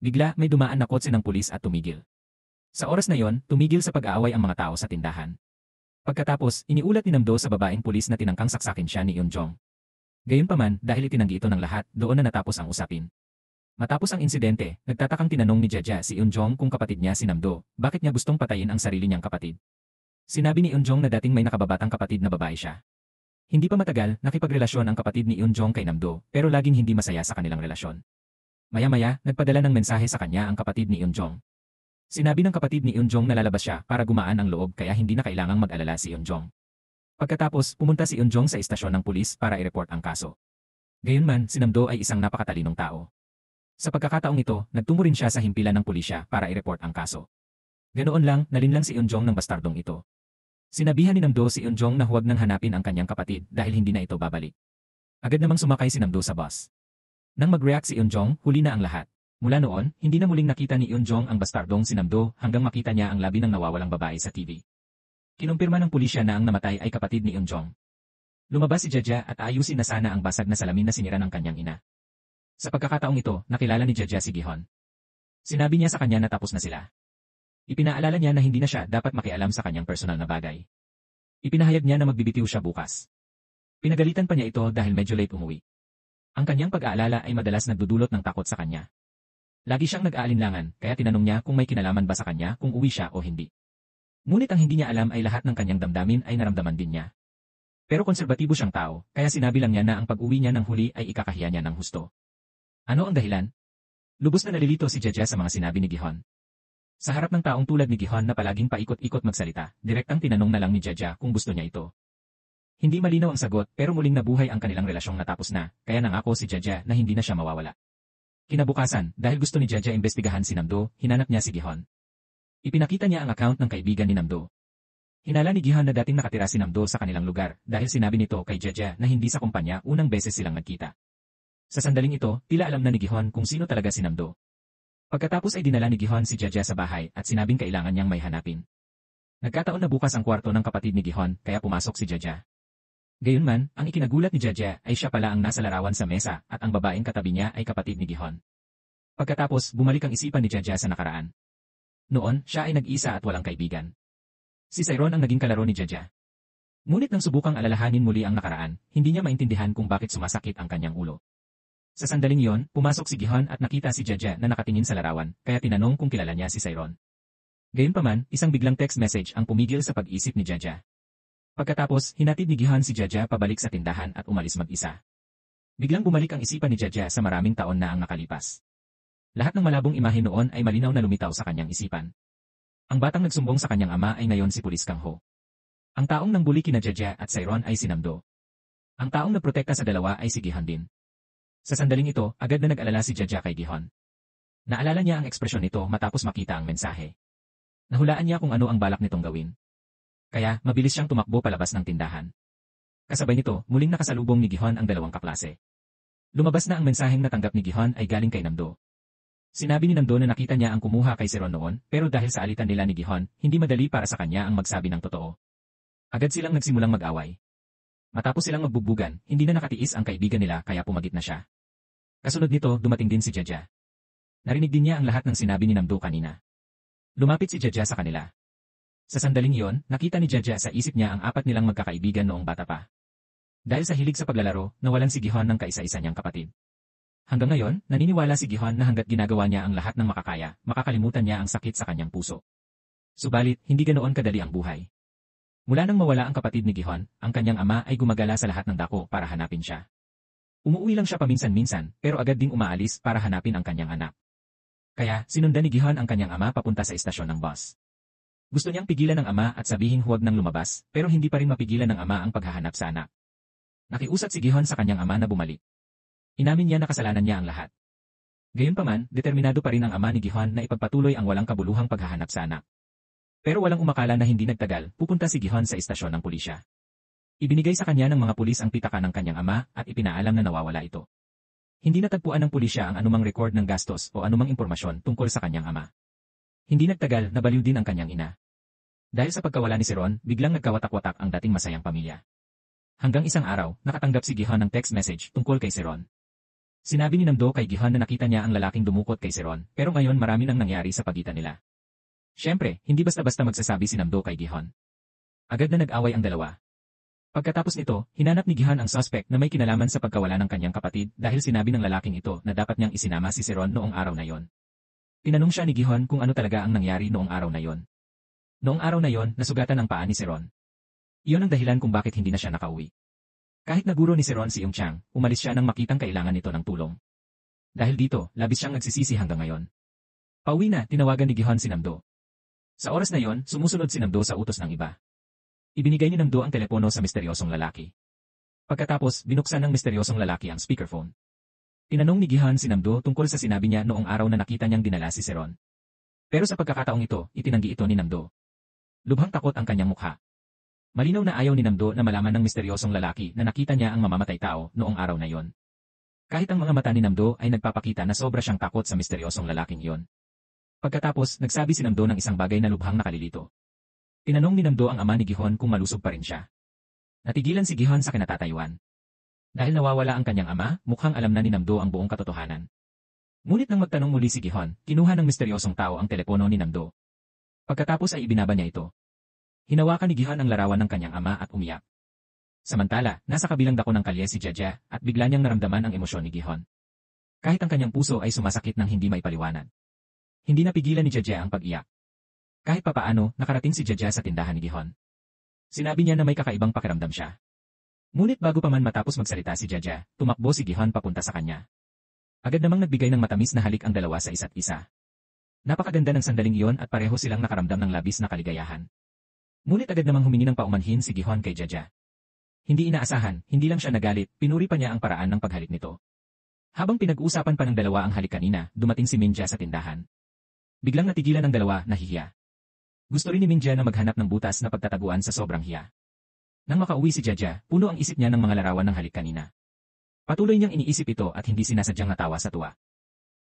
S1: Bigla may dumaan na kotse ng pulis at tumigil. Sa oras na yon, tumigil sa pag-aaway ang mga tao sa tindahan. Pagkatapos, iniulat ni Namdo sa babaeng pulis na tinangkang saksakin siya ni Eunjong. Gayunpaman, dahil itinanggi ito ng lahat, doon na natapos ang usapin. Matapos ang insidente, nagtatakang tinanong ni Jaja si Eunjong kung kapatid niya si Namdo, bakit niya gustong patayin ang sarili niyang kapatid. Sinabi ni Eunjong na dating may nakababatang kapatid na babae siya. Hindi pa matagal, nakipagrelasyon ang kapatid ni Eunjong kay Namdo, pero laging hindi masaya sa kanilang relasyon. Maya-maya, nagpadala ng mensahe sa kanya ang kapatid ni Eunjong. Sinabi ng kapatid ni Eunjong na lalabas siya para gumaan ang loob kaya hindi na kailangang mag-alala si Eunjong. Pagkatapos, pumunta si Eunjong sa istasyon ng pulis para i-report ang kaso. Gayunman, si Namdo ay isang napakatalinong tao. Sa pagkakataong ito, nagtungo rin siya sa himpilan ng pulisya para i-report ang kaso. Ganoon lang, nalinlang si Eunjong ng bastardong ito. Sinabihan ni Namdo si Eunjong na huwag nang hanapin ang kanyang kapatid dahil hindi na ito babalik. Agad namang sumakay si Namdo sa bus. Nang mag-react si Eunjong, huli na ang lahat. Mula noon, hindi na muling nakita ni Eunjong ang bastardong si Namdo hanggang makita niya ang labi ng nawawalang babae sa TV. Kinumpirma ng pulisya na ang namatay ay kapatid ni Eunjong. Lumabas si Jaja at ayusin na sana ang basag na salamin na sinira ng kanyang ina. Sa pagkakataong ito, nakilala ni Jaja si Gihon. Sinabi niya sa kanya na tapos na sila. Ipinaalala niya na hindi na siya dapat makialam sa kanyang personal na bagay. Ipinahayag niya na magbibitiw siya bukas. Pinagalitan pa niya ito dahil medyo late umuwi. Ang kanyang pag-aalala ay madalas nagdudulot ng takot sa kanya. Lagi siyang nag-aalinlangan, kaya tinanong niya kung may kinalaman ba sa kanya kung uwi siya o hindi. Ngunit ang hindi niya alam ay lahat ng kanyang damdamin ay naramdaman din niya. Pero konserbatibo siyang tao, kaya sinabi lang niya na ang pag-uwi niya ng huli ay ikakahiya niya ng husto. Ano ang dahilan? Lubos na nalilito si Jaja sa mga sinabi ni Gihon. Sa harap ng taong tulad ni Gihon na palaging paikot-ikot magsalita, direktang tinanong na lang ni Jaja kung gusto niya ito. Hindi malinaw ang sagot pero muling nabuhay ang kanilang relasyong natapos na, kaya nangako si Jaja na hindi na siya mawawala. Kinabukasan, dahil gusto ni Jaja imbestigahan si Namdo, hinanap niya si Gihon. Ipinakita niya ang account ng kaibigan ni Namdo. Hinala ni Gihon na dating nakatira si Namdo sa kanilang lugar dahil sinabi nito kay Jaja na hindi sa kumpanya unang beses silang nagkita. Sa sandaling ito, tila alam na ni Gihon kung sino talaga si Namdo. Pagkatapos ay dinala ni Gihon si Jaja sa bahay at sinabing kailangan niyang may hanapin. Nagkataon na bukas ang kwarto ng kapatid ni Gihon kaya pumasok si Jaja. Gayunman, ang ikinagulat ni Jaja ay siya pala ang nasa larawan sa mesa at ang babaeng katabi niya ay kapatid ni Gihon. Pagkatapos, bumalik ang isipan ni Jaja sa nakaraan. Noon, siya ay nag-isa at walang kaibigan. Si Sairon ang naging kalaro ni Jaja. Ngunit nang subukang alalahanin muli ang nakaraan, hindi niya maintindihan kung bakit sumasakit ang kanyang ulo. Sa sandaling iyon, pumasok si Gihon at nakita si Jaja na nakatingin sa larawan, kaya tinanong kung kilala niya si Sairon. Gayunpaman, isang biglang text message ang pumigil sa pag-isip ni Jaja. Pagkatapos, hinatid ni Gihon si Jaja pabalik sa tindahan at umalis mag-isa. Biglang bumalik ang isipan ni Jaja sa maraming taon na ang nakalipas. Lahat ng malabong imahe noon ay malinaw na lumitaw sa kanyang isipan. Ang batang nagsumbong sa kanyang ama ay ngayon si Pulis Kang Ho. Ang taong nangbuli kina Jaja at Sairon ay si Namdo. Ang taong nagprotekta sa dalawa ay si Gihon din. Sa sandaling ito, agad na nag-alala si Jaja kay Gihon. Naalala niya ang ekspresyon nito matapos makita ang mensahe. Nahulaan niya kung ano ang balak nitong gawin. Kaya, mabilis siyang tumakbo palabas ng tindahan. Kasabay nito, muling nakasalubong ni Gihon ang dalawang kaklase. Lumabas na ang mensaheng natanggap ni Gihon ay galing kay Namdo. Sinabi ni Namdo na nakita niya ang kumuha kay Sairon noon, pero dahil sa alitan nila ni Gihon, hindi madali para sa kanya ang magsabi ng totoo. Agad silang nagsimulang mag-away. Matapos silang magbugbugan, hindi na nakatiis ang kaibigan nila kaya pumagit na siya. Kasunod nito, dumating din si Jaja. Narinig din niya ang lahat ng sinabi ni Namdo kanina. Lumapit si Jaja sa kanila. Sa sandaling iyon, nakita ni Jaja sa isip niya ang apat nilang magkakaibigan noong bata pa. Dahil sa hilig sa paglalaro, nawalan si Gihon ng kaisa-isa niyang kapatid. Hanggang ngayon, naniniwala si Gihon na hanggat ginagawa niya ang lahat ng makakaya, makakalimutan niya ang sakit sa kanyang puso. Subalit, hindi ganoon kadali ang buhay. Mula nang mawala ang kapatid ni Gihon, ang kanyang ama ay gumagala sa lahat ng dako para hanapin siya. Umuwi lang siya paminsan-minsan, pero agad ding umaalis para hanapin ang kanyang anak. Kaya, sinundan ni Gihon ang kanyang ama papunta sa istasyon ng bus. Gusto niyang pigilan ng ama at sabihin huwag nang lumabas, pero hindi pa rin mapigilan ng ama ang paghahanap sa anak. Nakiusap si Gihon sa kanyang ama na bumalik. Inamin niya na kasalanan niya ang lahat. Gayunpaman, determinado pa rin ang ama ni Gihon na ipagpatuloy ang walang kabuluhang paghahanap sa anak. Pero walang umakala na hindi nagtagal, pupunta si Gihon sa istasyon ng pulisya. Ibinigay sa kanya ng mga pulis ang pitaka ng kanyang ama at ipinaalam na nawawala ito. Hindi natagpuan ng pulisya ang anumang record ng gastos o anumang impormasyon tungkol sa kanyang ama. Hindi nagtagal, nabaliw din ang kanyang ina. Dahil sa pagkawala ni si Ron, biglang nagkawatak-watak ang dating masayang pamilya. Hanggang isang araw, nakatanggap si Gi-hun ng text message tungkol kay si Ron. Sinabi ni Nam-do kay Gi-hun na nakita niya ang lalaking dumukot kay si Ron, pero ngayon marami nang nangyari sa pagitan nila. Siyempre, hindi basta-basta magsasabi si Nam-do kay Gi-hun. Agad na nag-away ang dalawa. Pagkatapos nito, hinanap ni Gi-hun ang suspect na may kinalaman sa pagkawala ng kanyang kapatid dahil sinabi ng lalaking ito na dapat niyang isinama si Ron noong araw na yon. Tinanong siya ni Gi-hun kung ano talaga ang nangyari noong araw na yon. Noong araw na yon, nasugatan ang paa ni si Ron. Iyon ang dahilan kung bakit hindi na siya nakauwi. Kahit naguro ni si Ron si Yung-chang, umalis siya nang makitang kailangan nito ng tulong. Dahil dito, labis siyang nagsisisi hanggang ngayon. Pauwi na, tinawagan ni Gi-hun si Nam-do. Sa oras na yon, sumusunod si Nam-do sa utos ng iba. Ibinigay ni Nam-do ang telepono sa misteryosong lalaki. Pagkatapos, binuksan ng misteryosong lalaki ang speakerphone. Tinanong ni Gi-hun si Nam-do tungkol sa sinabi niya noong araw na nakita niyang dinala si Ron. Pero sa pagkakataong ito, itinanggi ito ni Nam-do. Lubhang takot ang kanyang mukha. Malinaw na ayaw ni Nam-do na malaman ng misteryosong lalaki na nakita niya ang mamamatay tao noong araw na yon. Kahit ang mga mata ni Nam-do ay nagpapakita na sobra siyang takot sa misteryosong lalaking iyon. Pagkatapos, nagsabi si Nam-do ng isang bagay na lubhang nakalilito. Tinanong ni Nam-do ang ama ni Gi-hun kung malusog pa rin siya. Natigilan si Gi-hun sa kinatatayuan. Dahil nawawala ang kanyang ama, mukhang alam na ni Nam-do ang buong katotohanan. Ngunit nang magtanong muli si Gi-hun, kinuha ng misteryosong tao ang telepono ni Nam-do. Pagkatapos ay ibinaba niya ito. Hinawakan ni Gi-hun ang larawan ng kanyang ama at umiyak. Samantala, nasa kabilang dako ng kalye si Jaja at bigla niyang naramdaman ang emosyon ni Gi-hun. Kahit ang kanyang puso ay sumasakit ng hindi maipaliwanag. Hindi napigilan ni Jaja ang pag-iyak. Kahit papaano, nakarating si Jaja sa tindahan ni Gi-hun. Sinabi niya na may kakaibang pakiramdam siya. Ngunit bago pa man matapos magsalita si Jaja, tumakbo si Gi-hun papunta sa kanya. Agad namang nagbigay ng matamis na halik ang dalawa sa isa't isa. Napakaganda ng sandaling iyon at pareho silang nakaramdam ng labis na kaligayahan. Ngunit agad namang humingi ng paumanhin si Gi-hun kay Jaja. Hindi inaasahan, hindi lang siya nagalit, pinuri pa niya ang paraan ng paghalik nito. Habang pinag-uusapan pa ng dalawa ang halik kanina, dumating si Minja sa tindahan. Biglang natigilan ang dalawa, nahihiya. Gusto rin ni Minja na maghanap ng butas na pagtataguan sa sobrang hiya. Nang makauwi si Jaja, puno ang isip niya ng mga larawan ng halik kanina. Patuloy niyang iniisip ito at hindi sinasadyang natawa sa tuwa.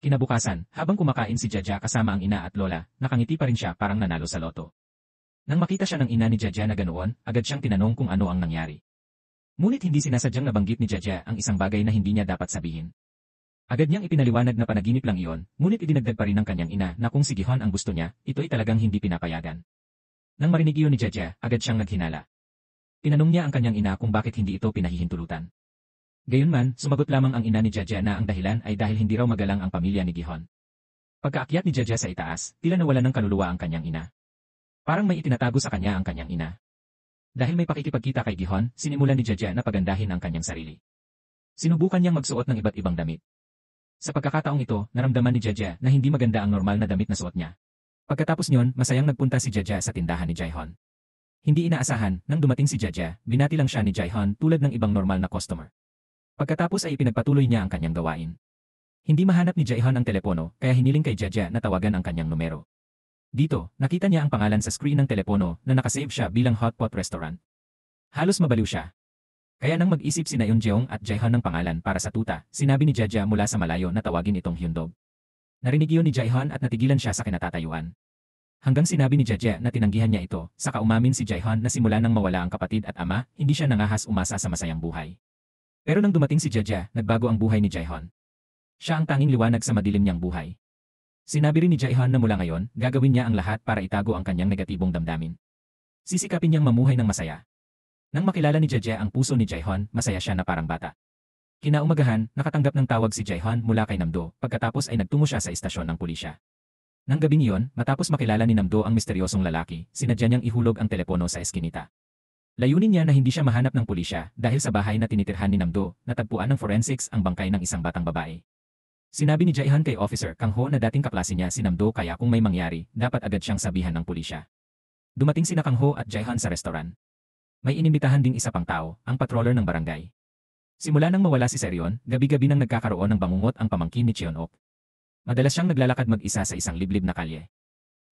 S1: Kinabukasan, habang kumakain si Jaja kasama ang ina at lola, nakangiti pa rin siya parang nanalo sa loto. Nang makita siya ng ina ni Jaja na ganoon, agad siyang tinanong kung ano ang nangyari. Ngunit hindi sinasadyang nabanggit ni Jaja ang isang bagay na hindi niya dapat sabihin. Agad niyang ipinaliwanag na panaginip lang iyon, ngunit idinagdag pa rin ng kanyang ina na kung si Gi-hun ang gusto niya, ito'y talagang hindi pinapayagan. Nang marinig iyon ni Jaja, agad siyang naghinala. Tinanong niya ang kanyang ina kung bakit hindi ito pinahihintulutan. Gayunman, sumagot lamang ang ina ni Jaja na ang dahilan ay dahil hindi raw magalang ang pamilya ni Gi-hun. Pagkaakyat ni Jaja sa itaas, tila nawalan ng kaluluwa ang kanyang ina. Parang may itinatago sa kanya ang kanyang ina. Dahil may pakikipagkita kay Gi-hun, sinimulan ni Jaja na pagandahin ang kanyang sarili. Sinubukan niyang magsuot ng iba't ibang damit. Sa pagkakataong ito, naramdaman ni Jaja na hindi maganda ang normal na damit na suot niya. Pagkatapos niyon, masayang nagpunta si Jaja sa tindahan ni Jae-hun. Hindi inaasahan, nang dumating si Jaja, binati lang siya ni Jae-hun tulad ng ibang normal na customer. Pagkatapos ay ipinagpatuloy niya ang kanyang gawain. Hindi mahanap ni Jae-hun ang telepono, kaya hiniling kay Jaja na tawagan ang kanyang numero. Dito, nakita niya ang pangalan sa screen ng telepono na nakasave siya bilang Hotpot Restaurant. Halos mabaliw siya. Kaya nang mag-isip sina Eun-jeong at Jae-hun ng pangalan para sa tuta, sinabi ni Jaja mula sa malayo na tawagin itong Hyundog. Narinig iyon ni Jae-hun at natigilan siya sa kinatatayuan. Hanggang sinabi ni Jaja na tinanggihan niya ito, saka umamin si Jae-hun na simula nang mawala ang kapatid at ama, hindi siya nangahas umasa sa masayang buhay. Pero nang dumating si Jaja, nagbago ang buhay ni Jae-hun. Siya ang tanging liwanag sa madilim niyang buhay. Sinabi rin ni Jae-hun na mula ngayon, gagawin niya ang lahat para itago ang kanyang negatibong damdamin. Sisikapin niyang mamuhay ng masaya. Nang makilala ni Jaja ang puso ni Jae-hun, masaya siya na parang bata. Kinaumagahan, nakatanggap ng tawag si Jae-hun mula kay Nam-do, pagkatapos ay nagtungo siya sa istasyon ng pulisya. Nang gabing iyon, matapos makilala ni Nam-do ang misteryosong lalaki, sinadya niyang ihulog ang telepono sa eskinita. Layunin niya na hindi siya mahanap ng pulisya dahil sa bahay na tinitirhan ni Nam-do, natagpuan ng forensics ang bangkay ng isang batang babae. Sinabi ni Jae-hun kay Officer Kang-ho na dating kaklase niya si Nam-do kaya kung may mangyari, dapat agad siyang sabihan ng pulisya. Dumating sina Kang-ho at Jae-hun sa restaurant. May inimbitahan ding isa pang tao, ang patroller ng barangay. Simula nang mawala si Seryon, gabi-gabi nang nagkakaroon ng bangungot ang pamangkin ni Cheon-ok. Madalas siyang naglalakad mag-isa sa isang liblib na kalye.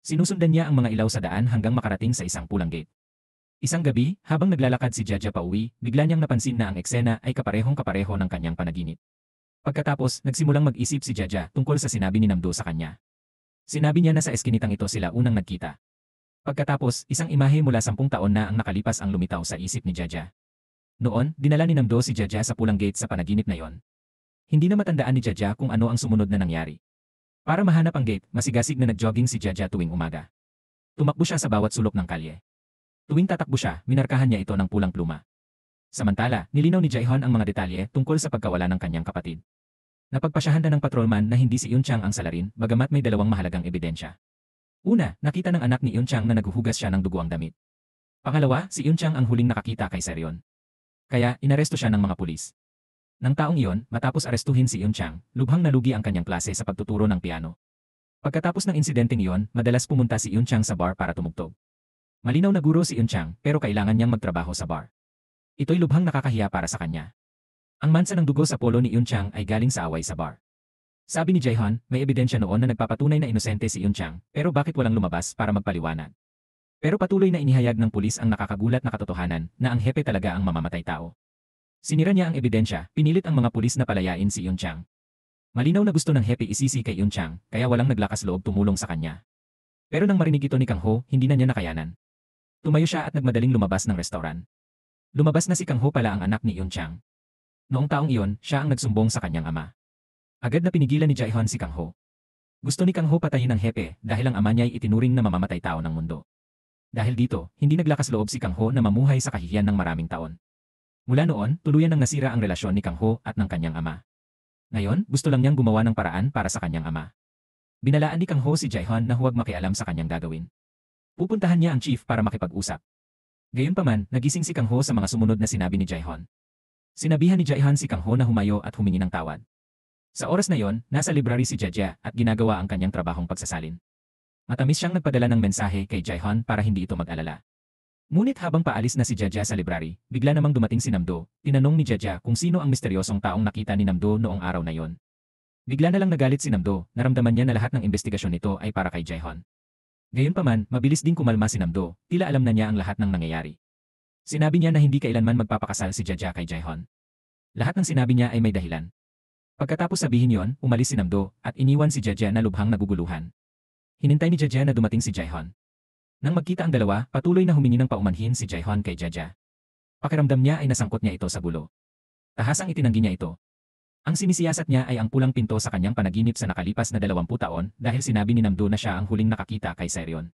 S1: Sinusundan niya ang mga ilaw sa daan hanggang makarating sa isang pulang gate. Isang gabi, habang naglalakad si Jaja pauwi, bigla niyang napansin na ang eksena ay kaparehong-kapareho ng kanyang panaginip. Pagkatapos, nagsimulang mag-isip si Jaja tungkol sa sinabi ni Nam-do sa kanya. Sinabi niya na sa eskinitang ito sila unang nagkita. Pagkatapos, isang imahe mula 10 taon na ang nakalipas ang lumitaw sa isip ni Jaja. Noon, dinala ni Namdo si Jaja sa pulang gate sa panaginip na yon. Hindi na matandaan ni Jaja kung ano ang sumunod na nangyari. Para mahanap ang gate, masigasig na nag-jogging si Jaja tuwing umaga. Tumakbo siya sa bawat sulok ng kalye. Tuwing tatakbo siya, minarkahan niya ito ng pulang pluma. Samantala, nilinaw ni Jaihon ang mga detalye tungkol sa pagkawala ng kanyang kapatid. Napagpasyahan na ng patrolman na hindi si Yunchang ang salarin bagamat may dalawang mahalagang ebidensya. Una, nakita ng anak ni Yunchang na naghuhugas siya ng dugo ang damit. Pangalawa, si Yunchang ang huling nakakita kay Seryon. Kaya, inaresto siya ng mga pulis. Nang taong iyon, matapos arestuhin si Yunchang, lubhang nalugi ang kanyang klase sa pagtuturo ng piano. Pagkatapos ng insidenteng iyon, madalas pumunta si Yunchang sa bar para tumugtog. Malinaw na guro si Yunchang pero kailangan niyang magtrabaho sa bar. Ito'y lubhang nakakahiya para sa kanya. Ang mansa ng dugo sa polo ni Yunchang ay galing sa away sa bar. Sabi ni Jaihon, may ebidensya noon na nagpapatunay na inosente si Yunchang pero bakit walang lumabas para magpaliwanag? Pero patuloy na inihayag ng pulis ang nakakagulat na katotohanan na ang hepe talaga ang mamamatay tao. Sinira niya ang ebidensya, pinilit ang mga pulis na palayain si Yunchang. Malinaw na gusto ng hepe isisi kay Yunchang, kaya walang naglakas loob tumulong sa kanya. Pero nang marinig ito ni Kang Ho, hindi na niya nakayanan. Tumayo siya at nagmadaling lumabas ng restaurant. Lumabas na si Kang Ho pala ang anak ni Yunchang. Noong taong iyon, siya ang nagsumbong sa kanyang ama. Agad na pinigilan ni Jaihon si Kang Ho. Gusto ni Kang Ho patayin ang hepe dahil ang ama niya ay itinuring na mamamatay tao ng mundo. Dahil dito, hindi naglakas loob si Kang Ho na mamuhay sa kahihiyan ng maraming taon. Mula noon, tuluyan nang nasira ang relasyon ni Kang Ho at ng kanyang ama. Ngayon, gusto lang niyang gumawa ng paraan para sa kanyang ama. Binalaan ni Kang Ho si Jaihon na huwag makialam sa kanyang gagawin. Pupuntahan niya ang chief para makipag-usap. Gayunpaman, nagising si Kang Ho sa mga sumunod na sinabi ni Jaihon. Sinabihan ni Jaihon si Kang Ho na humayo at humingi ng tawad. Sa oras na yon, nasa library si Jaja at ginagawa ang kanyang trabahong pagsasalin. Matamis siyang nagpadala ng mensahe kay Jaihon para hindi ito mag-alala. Ngunit habang paalis na si Jaja sa library, bigla namang dumating si Namdo. Tinanong ni Jaja kung sino ang misteryosong taong nakita ni Namdo noong araw na yon. Bigla na lang nagalit si Namdo, naramdaman niya na lahat ng investigasyon nito ay para kay Jaihon. Gayunpaman, mabilis din kumalma si Namdo, tila alam na niya ang lahat ng nangyayari. Sinabi niya na hindi kailanman magpapakasal si Jaja kay Jaihon. Lahat ng sinabi niya ay may dahilan. Pagkatapos sabihin yon, umalis si Namdo at iniwan si Jaja na lubhang naguguluhan. Hinintay ni Jaja na dumating si Jaihon. Nang magkita ang dalawa, patuloy na humingi ng paumanhin si Jaihon kay Jaja. Pakiramdam niya ay nasangkot niya ito sa gulo. Tahasang itinanggi niya ito. Ang sinisiyasat niya ay ang pulang pinto sa kanyang panaginip sa nakalipas na 20 taon dahil sinabi ni Namdo na siya ang huling nakakita kay Seryon.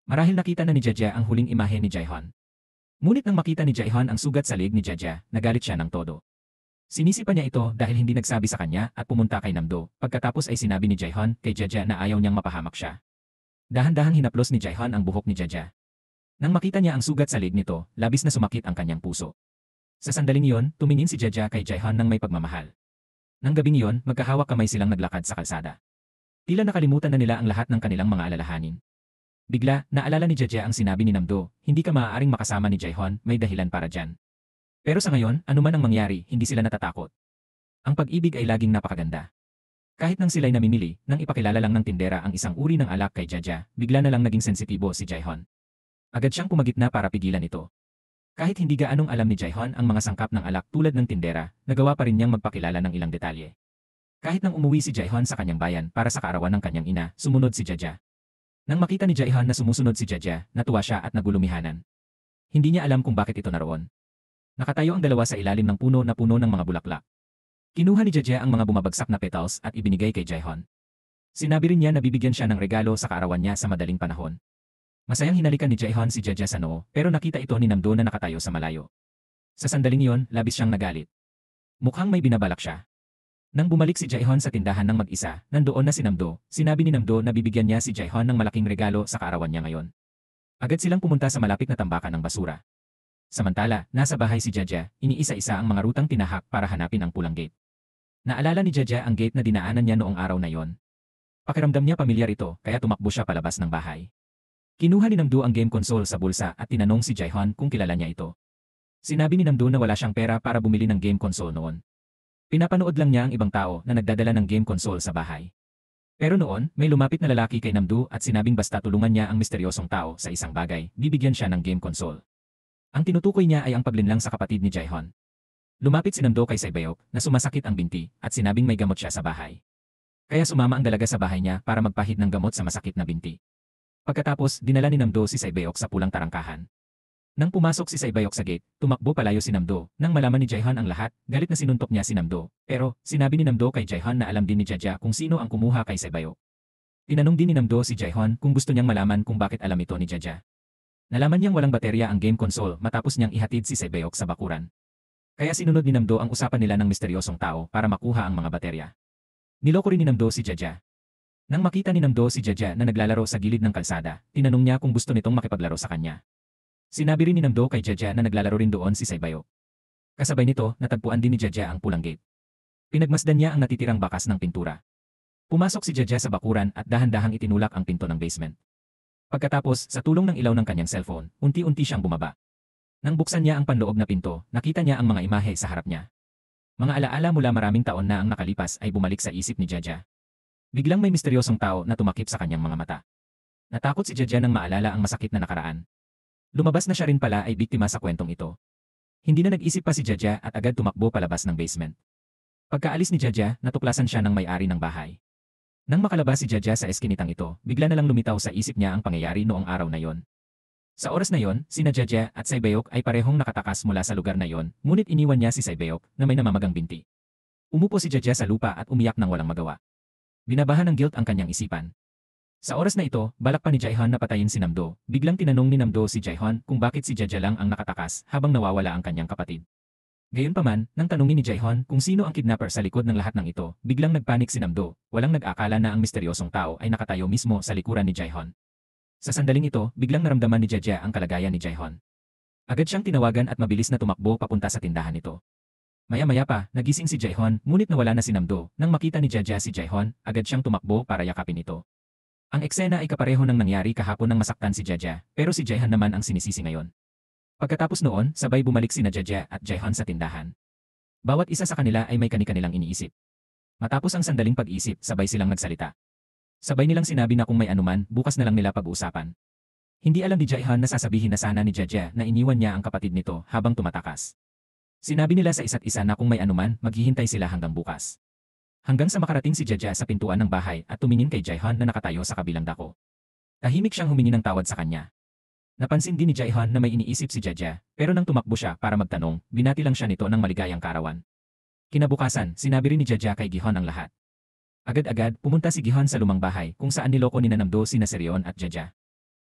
S1: Marahil nakita na ni Jaja ang huling imahe ni Jaihon. Ngunit nang makita ni Jaihon ang sugat sa leeg ni Jaja, nagalit siya ng todo. Sinisi pa niya ito dahil hindi nagsabi sa kanya at pumunta kay Namdo. Pagkatapos ay sinabi ni Jaihon kay Jaja na ayaw niyang mapahamak siya. Dahan-dahang hinaplos ni Jaihon ang buhok ni Jaja. Nang makita niya ang sugat sa leeg nito, labis na sumakit ang kanyang puso. Sa sandaling iyon, tumingin si Jaja kay Jaihon ng may pagmamahal. Nang gabing iyon, magkahawak kamay silang naglakad sa kalsada. Tila nakalimutan na nila ang lahat ng kanilang mga alalahanin. Bigla, naalala ni Jaja ang sinabi ni Namdo, hindi ka maaaring makasama ni Jaihon, may dahilan para dyan. Pero sa ngayon, anuman ang mangyari, hindi sila natatakot. Ang pag-ibig ay laging napakaganda. Kahit nang sila'y namimili, nang ipakilala lang ng tindera ang isang uri ng alak kay Jaja, bigla na lang naging sensitibo si Jaihon. Agad siyang pumagitna para pigilan ito. Kahit hindi gaanong alam ni Jaihon ang mga sangkap ng alak tulad ng tindera, nagawa pa rin niyang magpakilala ng ilang detalye. Kahit nang umuwi si Jaihon sa kanyang bayan para sa kaarawan ng kanyang ina, sumunod si Jaja. Nang makita ni Jaihon na sumusunod si Jaja, natuwa siya at nagulumihanan. Hindi niya alam kung bakit ito naroon. Nakatayo ang dalawa sa ilalim ng puno na puno ng mga bulaklak. Kinuha ni Jaja ang mga bumabagsak na petals at ibinigay kay Jaihon. Sinabi rin niya na bibigyan siya ng regalo sa kaarawan niya sa madaling panahon. Masayang hinalikan ni Jaihon si Jaja sa noo, pero nakita ito ni Namdo na nakatayo sa malayo. Sa sandaling iyon, labis siyang nagalit. Mukhang may binabalak siya. Nang bumalik si Jaihon sa tindahan ng mag-isa, nandoon na si Namdo. Sinabi ni Namdo na bibigyan niya si Jaihon ng malaking regalo sa kaarawan niya ngayon. Agad silang pumunta sa malapit na tambakan ng basura. Samantala, nasa bahay si Jaja, iniisa-isa ang mga rutang tinahak para hanapin ang pulang gate. Naalala ni Jaja ang gate na dinaanan niya noong araw na yon. Pakiramdam niya pamilyar ito, kaya tumakbo siya palabas ng bahay. Kinuha ni Namdo ang game console sa bulsa at tinanong si Jaihon kung kilala niya ito. Sinabi ni Namdo na wala siyang pera para bumili ng game console noon. Pinapanood lang niya ang ibang tao na nagdadala ng game console sa bahay. Pero noon, may lumapit na lalaki kay Namdo at sinabing basta tulungan niya ang misteryosong tao sa isang bagay, bibigyan siya ng game console. Ang tinutukoy niya ay ang paglinlang sa kapatid ni Jaihon. Lumapit si Namdo kay Saybayok na sumasakit ang binti at sinabing may gamot siya sa bahay. Kaya sumama ang dalaga sa bahay niya para magpahid ng gamot sa masakit na binti. Pagkatapos, dinala ni Namdo si Saebayok sa pulang tarangkahan. Nang pumasok si Saebayok sa gate, tumakbo palayo si Namdo. Nang malaman ni Jaehyun ang lahat, galit na sinuntok niya si Namdo. Pero, sinabi ni Namdo kay Jaehyun na alam din ni Jaja kung sino ang kumuha kay Saebayok. Tinanong din ni Namdo si Jaehyun kung gusto niyang malaman kung bakit alam ito ni Jaja. Nalaman niyang walang baterya ang game console matapos niyang ihatid si Saebayok sa bakuran. Kaya sinunod ni Namdo ang usapan nila ng misteryosong tao para makuha ang mga baterya. Niloko rin ni Namdo si Jaja. Nang makita ni Namdo si Jaja na naglalaro sa gilid ng kalsada, tinanong niya kung gusto nitong makipaglaro sa kanya. Sinabi rin ni Namdo kay Jaja na naglalaro rin doon si Saebayok. Kasabay nito, natagpuan din ni Jaja ang pulang gate. Pinagmasdan niya ang natitirang bakas ng pintura. Pumasok si Jaja sa bakuran at dahan-dahang itinulak ang pinto ng basement. Pagkatapos, sa tulong ng ilaw ng kanyang cellphone, unti-unti siyang bumaba. Nang buksan niya ang panloob na pinto, nakita niya ang mga imahe sa harap niya. Mga alaala mula maraming taon na ang nakalipas ay bumalik sa isip ni Jaja. Biglang may misteryosong tao na tumakip sa kanyang mga mata. Natakot si Jaja nang maalala ang masakit na nakaraan. Lumabas na siya rin pala ay biktima sa kwentong ito. Hindi na nag-isip pa si Jaja at agad tumakbo palabas ng basement. Pagkaalis ni Jaja, natuklasan siya ng may-ari ng bahay. Nang makalabas si Jaja sa eskinitang ito, bigla na lang lumitaw sa isip niya ang pangyayari noong araw na yon. Sa oras na yon, sina Jaja at Saebayok ay parehong nakatakas mula sa lugar na yon, ngunit iniwan niya si Saebayok na may namamagang binti. Umupo si Jaja sa lupa at umiyak nang walang magawa. Binabahan ng guilt ang kanyang isipan. Sa oras na ito, balak pa ni Jaehyun na patayin si Namdo. Biglang tinanong ni Namdo si Jaehyun kung bakit si Jaja lang ang nakatakas habang nawawala ang kanyang kapatid. Gayunpaman, nang tanungin ni Jaehyun kung sino ang kidnapper sa likod ng lahat ng ito, biglang nagpanik si Namdo. Walang nag-akala na ang misteryosong tao ay nakatayo mismo sa likuran ni Jaehyun. Sa sandaling ito, biglang naramdaman ni Jaja ang kalagayan ni Jaehyun. Agad siyang tinawagan at mabilis na tumakbo papunta sa tindahan nito. Maya-maya pa, nagising si Jaehyun, ngunit nawala na si Namdo. Nang makita ni Jaja si Jaehyun, agad siyang tumakbo para yakapin ito. Ang eksena ay kapareho ng nangyari kahapon nang masaktan si Jaja, pero si Jaehyun naman ang sinisisi ngayon. Pagkatapos noon, sabay bumalik sina Jaja at Jaehyun sa tindahan. Bawat isa sa kanila ay may kani-kanilang iniisip. Matapos ang sandaling pag-isip, sabay silang nagsalita. Sabay nilang sinabi na kung may anuman, bukas na lang nila pag-uusapan. Hindi alam ni Jaehyun na sasabihin na sana ni Jaja na iniwan niya ang kapatid nito habang tumatakas. Sinabi nila sa isa't isa na kung may anuman, maghihintay sila hanggang bukas. Hanggang sa makarating si Jaja sa pintuan ng bahay at tumingin kay Jaehyun na nakatayo sa kabilang dako. Tahimik siyang humingi ng tawad sa kanya. Napansin din ni Jaehyun na may iniisip si Jaja, pero nang tumakbo siya para magtanong, binati lang siya nito ng maligayang karawan. Kinabukasan, sinabi rin ni Jaja kay Gihon ang lahat. Agad-agad, pumunta si Gihon sa lumang bahay kung saan niloko ni Namdo sina Seryon at Jaja.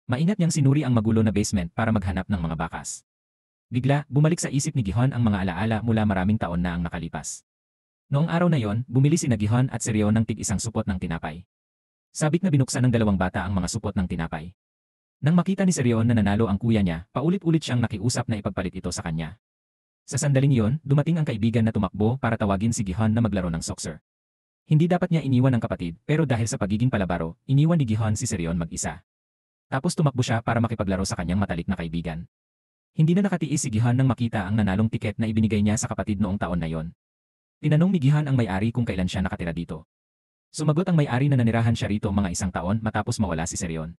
S1: Maingat niyang sinuri ang magulo na basement para maghanap ng mga bakas. Bigla, bumalik sa isip ni Gihon ang mga alaala mula maraming taon na ang nakalipas. Noong araw na yon, bumili si Gihon at Seryon ng tig-isang supot ng tinapay. Sabik na binuksan ng dalawang bata ang mga supot ng tinapay. Nang makita ni Seryon na nanalo ang kuya niya, paulit-ulit siyang nakiusap na ipagpalit ito sa kanya. Sa sandaling iyon, dumating ang kaibigan na tumakbo para tawagin si Gihon na maglaro ng soccer. Hindi dapat niya iniwan ang kapatid, pero dahil sa pagiging palabaro, iniwan ni Gihon si Seryon mag-isa. Tapos tumakbo siya para makipaglaro sa kanyang matalik na kaibigan. Hindi na nakatiis si Gihon nang makita ang nanalong tiket na ibinigay niya sa kapatid noong taon na yon. Tinanong ni Gihon ang may-ari kung kailan siya nakatira dito. Sumagot ang may-ari na nanirahan siya rito mga isang taon matapos mawala si Seryon.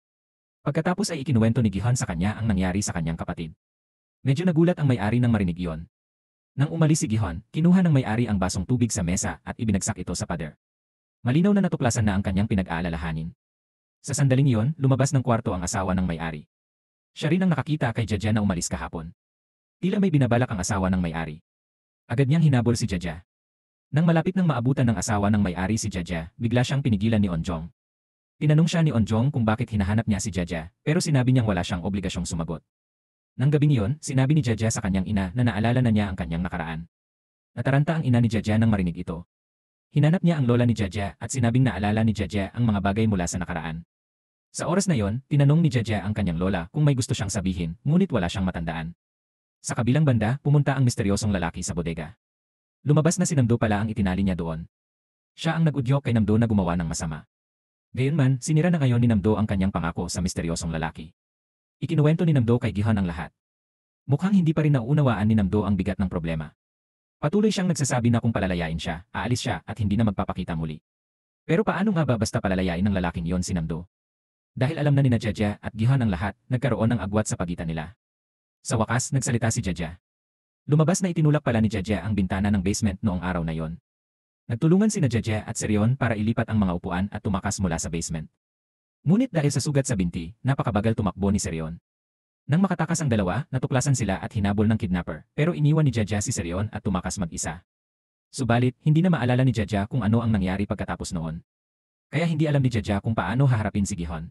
S1: Pagkatapos ay ikinuwento ni Gihon sa kanya ang nangyari sa kanyang kapatid. Medyo nagulat ang may-ari nang marinig iyon. Nang umalis si Gihon, kinuha ng may-ari ang basong tubig sa mesa at ibinagsak ito sa pader. Malinaw na natuklasan na ang kanyang pinag-aalalahanin. Sa sandaling iyon, lumabas ng kwarto ang asawa ng may-ari. Siya rin ang nakakita kay Jaja na umalis kahapon. Tila may binabalak ang asawa ng may-ari. Agad niyang hinabol si Jaja. Nang malapit nang maabutan ng asawa ng may-ari si Jaja, bigla siyang pinigilan ni Onjong. Tinanong siya ni Onjong kung bakit hinahanap niya si Jaja, pero sinabi niyang wala siyang obligasyong sumagot. Nang gabing iyon, sinabi ni Jaja sa kanyang ina na naalala na niya ang kanyang nakaraan. Nataranta ang ina ni Jaja nang marinig ito. Hinanap niya ang lola ni Jaja at sinabing naalala ni Jaja ang mga bagay mula sa nakaraan. Sa oras na yon, tinanong ni Jaja ang kanyang lola kung may gusto siyang sabihin, ngunit wala siyang matandaan. Sa kabilang banda, pumunta ang misteryosong lalaki sa bodega. Lumabas na si Namdo pala ang itinali niya doon. Siya ang nag-udyok kay Namdo na gumawa ng masama. Gayunman, sinira na ngayon ni Namdo ang kanyang pangako sa misteryosong lalaki. Ikinuwento ni Namdo kay Gihon ang lahat. Mukhang hindi pa rin nauunawaan ni Namdo ang bigat ng problema. Patuloy siyang nagsasabi na kung palalayain siya, aalis siya at hindi na magpapakita muli. Pero paano nga ba basta palalayain ng lalaking iyon si Namdo? Dahil alam na ni Jaja at Gihon ang lahat, nagkaroon ng agwat sa pagitan nila. Sa wakas, nagsalita si Jaja. Lumabas na itinulak pala ni Jaja ang bintana ng basement noong araw na yon. Nagtulungan sina Jaja at Serion para ilipat ang mga upuan at tumakas mula sa basement. Ngunit dahil sa sugat sa binti, napakabagal tumakbo ni Serion. Nang makatakas ang dalawa, natuklasan sila at hinabol ng kidnapper, pero iniwan ni Jaja si Serion at tumakas mag-isa. Subalit, hindi na maalala ni Jaja kung ano ang nangyari pagkatapos noon. Kaya hindi alam ni Jaja kung paano haharapin si Gihon.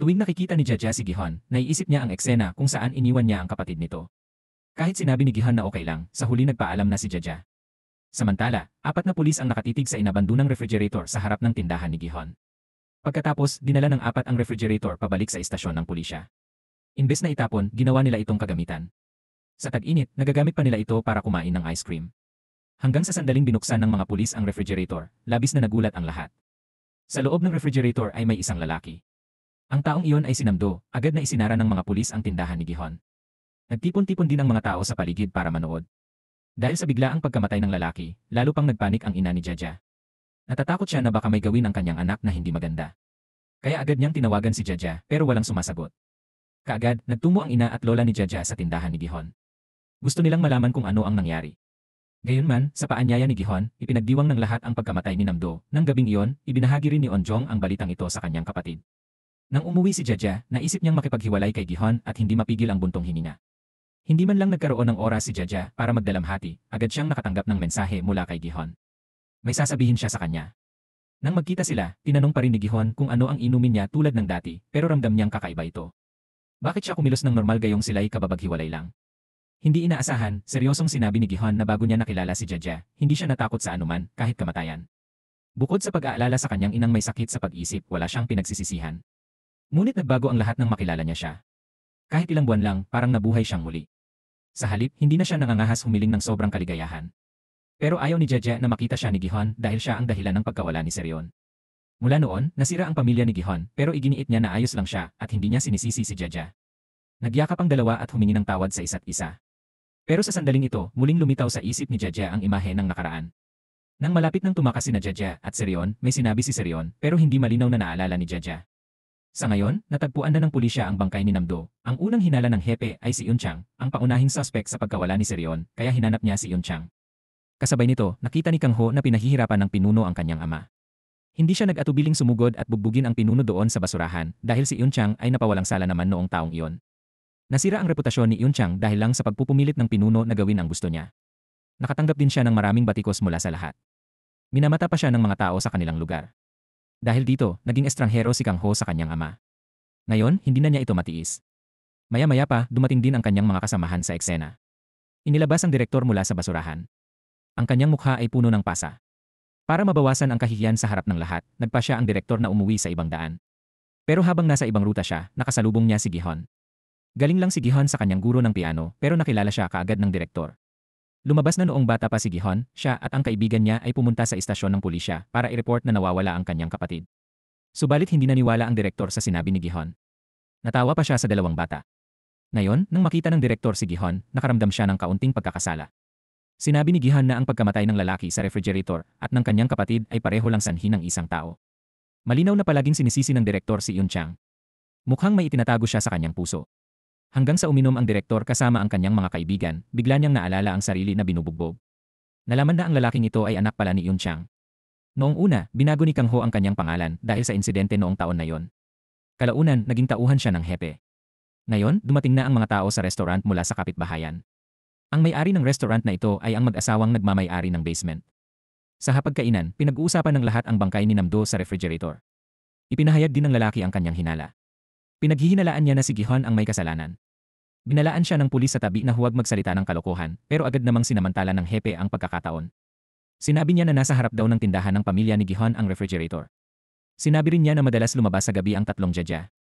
S1: Tuwing nakikita ni Jaja si Gihon, naiisip niya ang eksena kung saan iniwan niya ang kapatid nito. Kahit sinabi ni Gihon na okay lang, sa huli nagpaalam na si Jaja. Samantala, 4 na pulis ang nakatitig sa inabandunang refrigerator sa harap ng tindahan ni Gihon. Pagkatapos, dinala ng 4 ang refrigerator pabalik sa istasyon ng pulisya. Imbes na itapon, ginawa nila itong kagamitan. Sa tag-init, nagagamit pa nila ito para kumain ng ice cream. Hanggang sa sandaling binuksan ng mga pulis ang refrigerator, labis na nagulat ang lahat. Sa loob ng refrigerator ay may isang lalaki. Ang taong iyon ay si Namdo, agad na isinara ng mga pulis ang tindahan ni Gihon. Nagtipon-tipon din ang mga tao sa paligid para manood. Dahil sa biglaang pagkamatay ng lalaki, lalo pang nagpanik ang ina ni Jaja. Natatakot siya na baka may gawin ang kanyang anak na hindi maganda. Kaya agad niyang tinawagan si Jaja pero walang sumasagot. Kaagad, nagtungo ang ina at lola ni Jaja sa tindahan ni Gihon. Gusto nilang malaman kung ano ang nangyari. Gayunman, sa paanyaya ni Gihon, ipinagdiwang ng lahat ang pagkamatay ni Namdo. Nang gabing iyon, ibinahagi rin ni Onjong ang balitang ito sa kanyang kapatid. Nang umuwi si Jaja, naisip niyang makipaghiwalay kay Gihon at hindi mapigil ang buntong hininga. Hindi man lang nagkaroon ng oras si Jaja para magdalamhati, agad siyang nakatanggap ng mensahe mula kay Gihon. May sasabihin siya sa kanya. Nang magkita sila, tinanong pa rin ni Gihon kung ano ang inumin niya tulad ng dati, pero ramdam niyang kakaiba ito. Bakit siya kumilos ng normal gayong sila'y kababaghiwalay lang? Hindi inaasahan, seryosong sinabi ni Gihon na bago niya nakilala si Jaja, hindi siya natakot sa anuman, kahit kamatayan. Bukod sa pag-aalala sa kanyang inang may sakit sa pag-isip, wala siyang pinagsisisihan. Ngunit nagbago ang lahat nang makilala niya siya. Kahit ilang buwan lang, parang nabuhay siyang muli. Sa halip, hindi na siya nangangahas humiling ng sobrang kaligayahan. Pero ayaw ni Jaja na makita siya ni Gihon dahil siya ang dahilan ng pagkawala ni Serion. Mula noon, nasira ang pamilya ni Gihon pero iginiit niya na ayos lang siya at hindi niya sinisisi si Jaja. Nagyakap ang dalawa at humingi ng tawad sa isa't isa. Pero sa sandaling ito, muling lumitaw sa isip ni Jaja ang imahe ng nakaraan. Nang malapit nang tumakas sina Jaja at Serion, may sinabi si Serion pero hindi malinaw na naalala ni Jaja. Sa ngayon, natagpuan na ng pulisya ang bangkay ni Namdo. Ang unang hinala ng hepe ay si Yunchang, ang paunahing suspect sa pagkawala ni Serion, kaya hinanap niya si Yunchang. Kasabay nito, nakita ni Kang Ho na pinahihirapan ng pinuno ang kanyang ama. Hindi siya nag-atubiling sumugod at bugbugin ang pinuno doon sa basurahan dahil si Yunchang ay napawalang sala naman noong taong iyon. Nasira ang reputasyon ni Yunchang dahil lang sa pagpupumilit ng pinuno na gawin ang gusto niya. Nakatanggap din siya ng maraming batikos mula sa lahat. Minamata pa siya ng mga tao sa kanilang lugar. Dahil dito, naging estranghero si Kang Ho sa kanyang ama. Ngayon, hindi na niya ito matiis. Maya-maya pa, dumating din ang kanyang mga kasamahan sa eksena. Inilabas ang direktor mula sa basurahan. Ang kanyang mukha ay puno ng pasa. Para mabawasan ang kahihiyan sa harap ng lahat, nagpa siya ang direktor na umuwi sa ibang daan. Pero habang nasa ibang ruta siya, nakasalubong niya si Gihon. Galing lang si Gihon sa kanyang guro ng piano pero nakilala siya kaagad ng direktor. Lumabas na noong bata pa si Gihon, siya at ang kaibigan niya ay pumunta sa istasyon ng pulisya para i-report na nawawala ang kanyang kapatid. Subalit hindi naniwala ang direktor sa sinabi ni Gihon. Natawa pa siya sa dalawang bata. Ngayon, nang makita ng direktor si Gihon, nakaramdam siya ng kaunting pagkakasala. Sinabi ni Gihon na ang pagkamatay ng lalaki sa refrigerator at ng kanyang kapatid ay pareho lang sanhi ng isang tao. Malinaw na palaging sinisisi ng direktor si Yunchang. Mukhang may itinatago siya sa kanyang puso. Hanggang sa uminom ang direktor kasama ang kanyang mga kaibigan, bigla niyang naalala ang sarili na binubugbog. Nalaman na ang lalaking ito ay anak pala ni Yunchang. Noong una, binago ni Kang Ho ang kanyang pangalan dahil sa insidente noong taon na yon. Kalaunan, naging tauhan siya ng hepe. Ngayon, dumating na ang mga tao sa restaurant mula sa kapitbahayan. Ang may-ari ng restaurant na ito ay ang mag-asawang nagmamay-ari ng basement. Sa hapagkainan, pinag-uusapan ng lahat ang bangkay ni Namdo sa refrigerator. Ipinahayag din ng lalaki ang kanyang hinala. Pinaghihinalaan niya na si Gihon ang may kasalanan. Binalaan siya ng pulis sa tabi na huwag magsalita ng kalokohan, pero agad namang sinamantala ng hepe ang pagkakataon. Sinabi niya na nasa harap daw ng tindahan ng pamilya ni Gihon ang refrigerator. Sinabi rin niya na madalas lumabas sa gabi ang tatlong Jaja.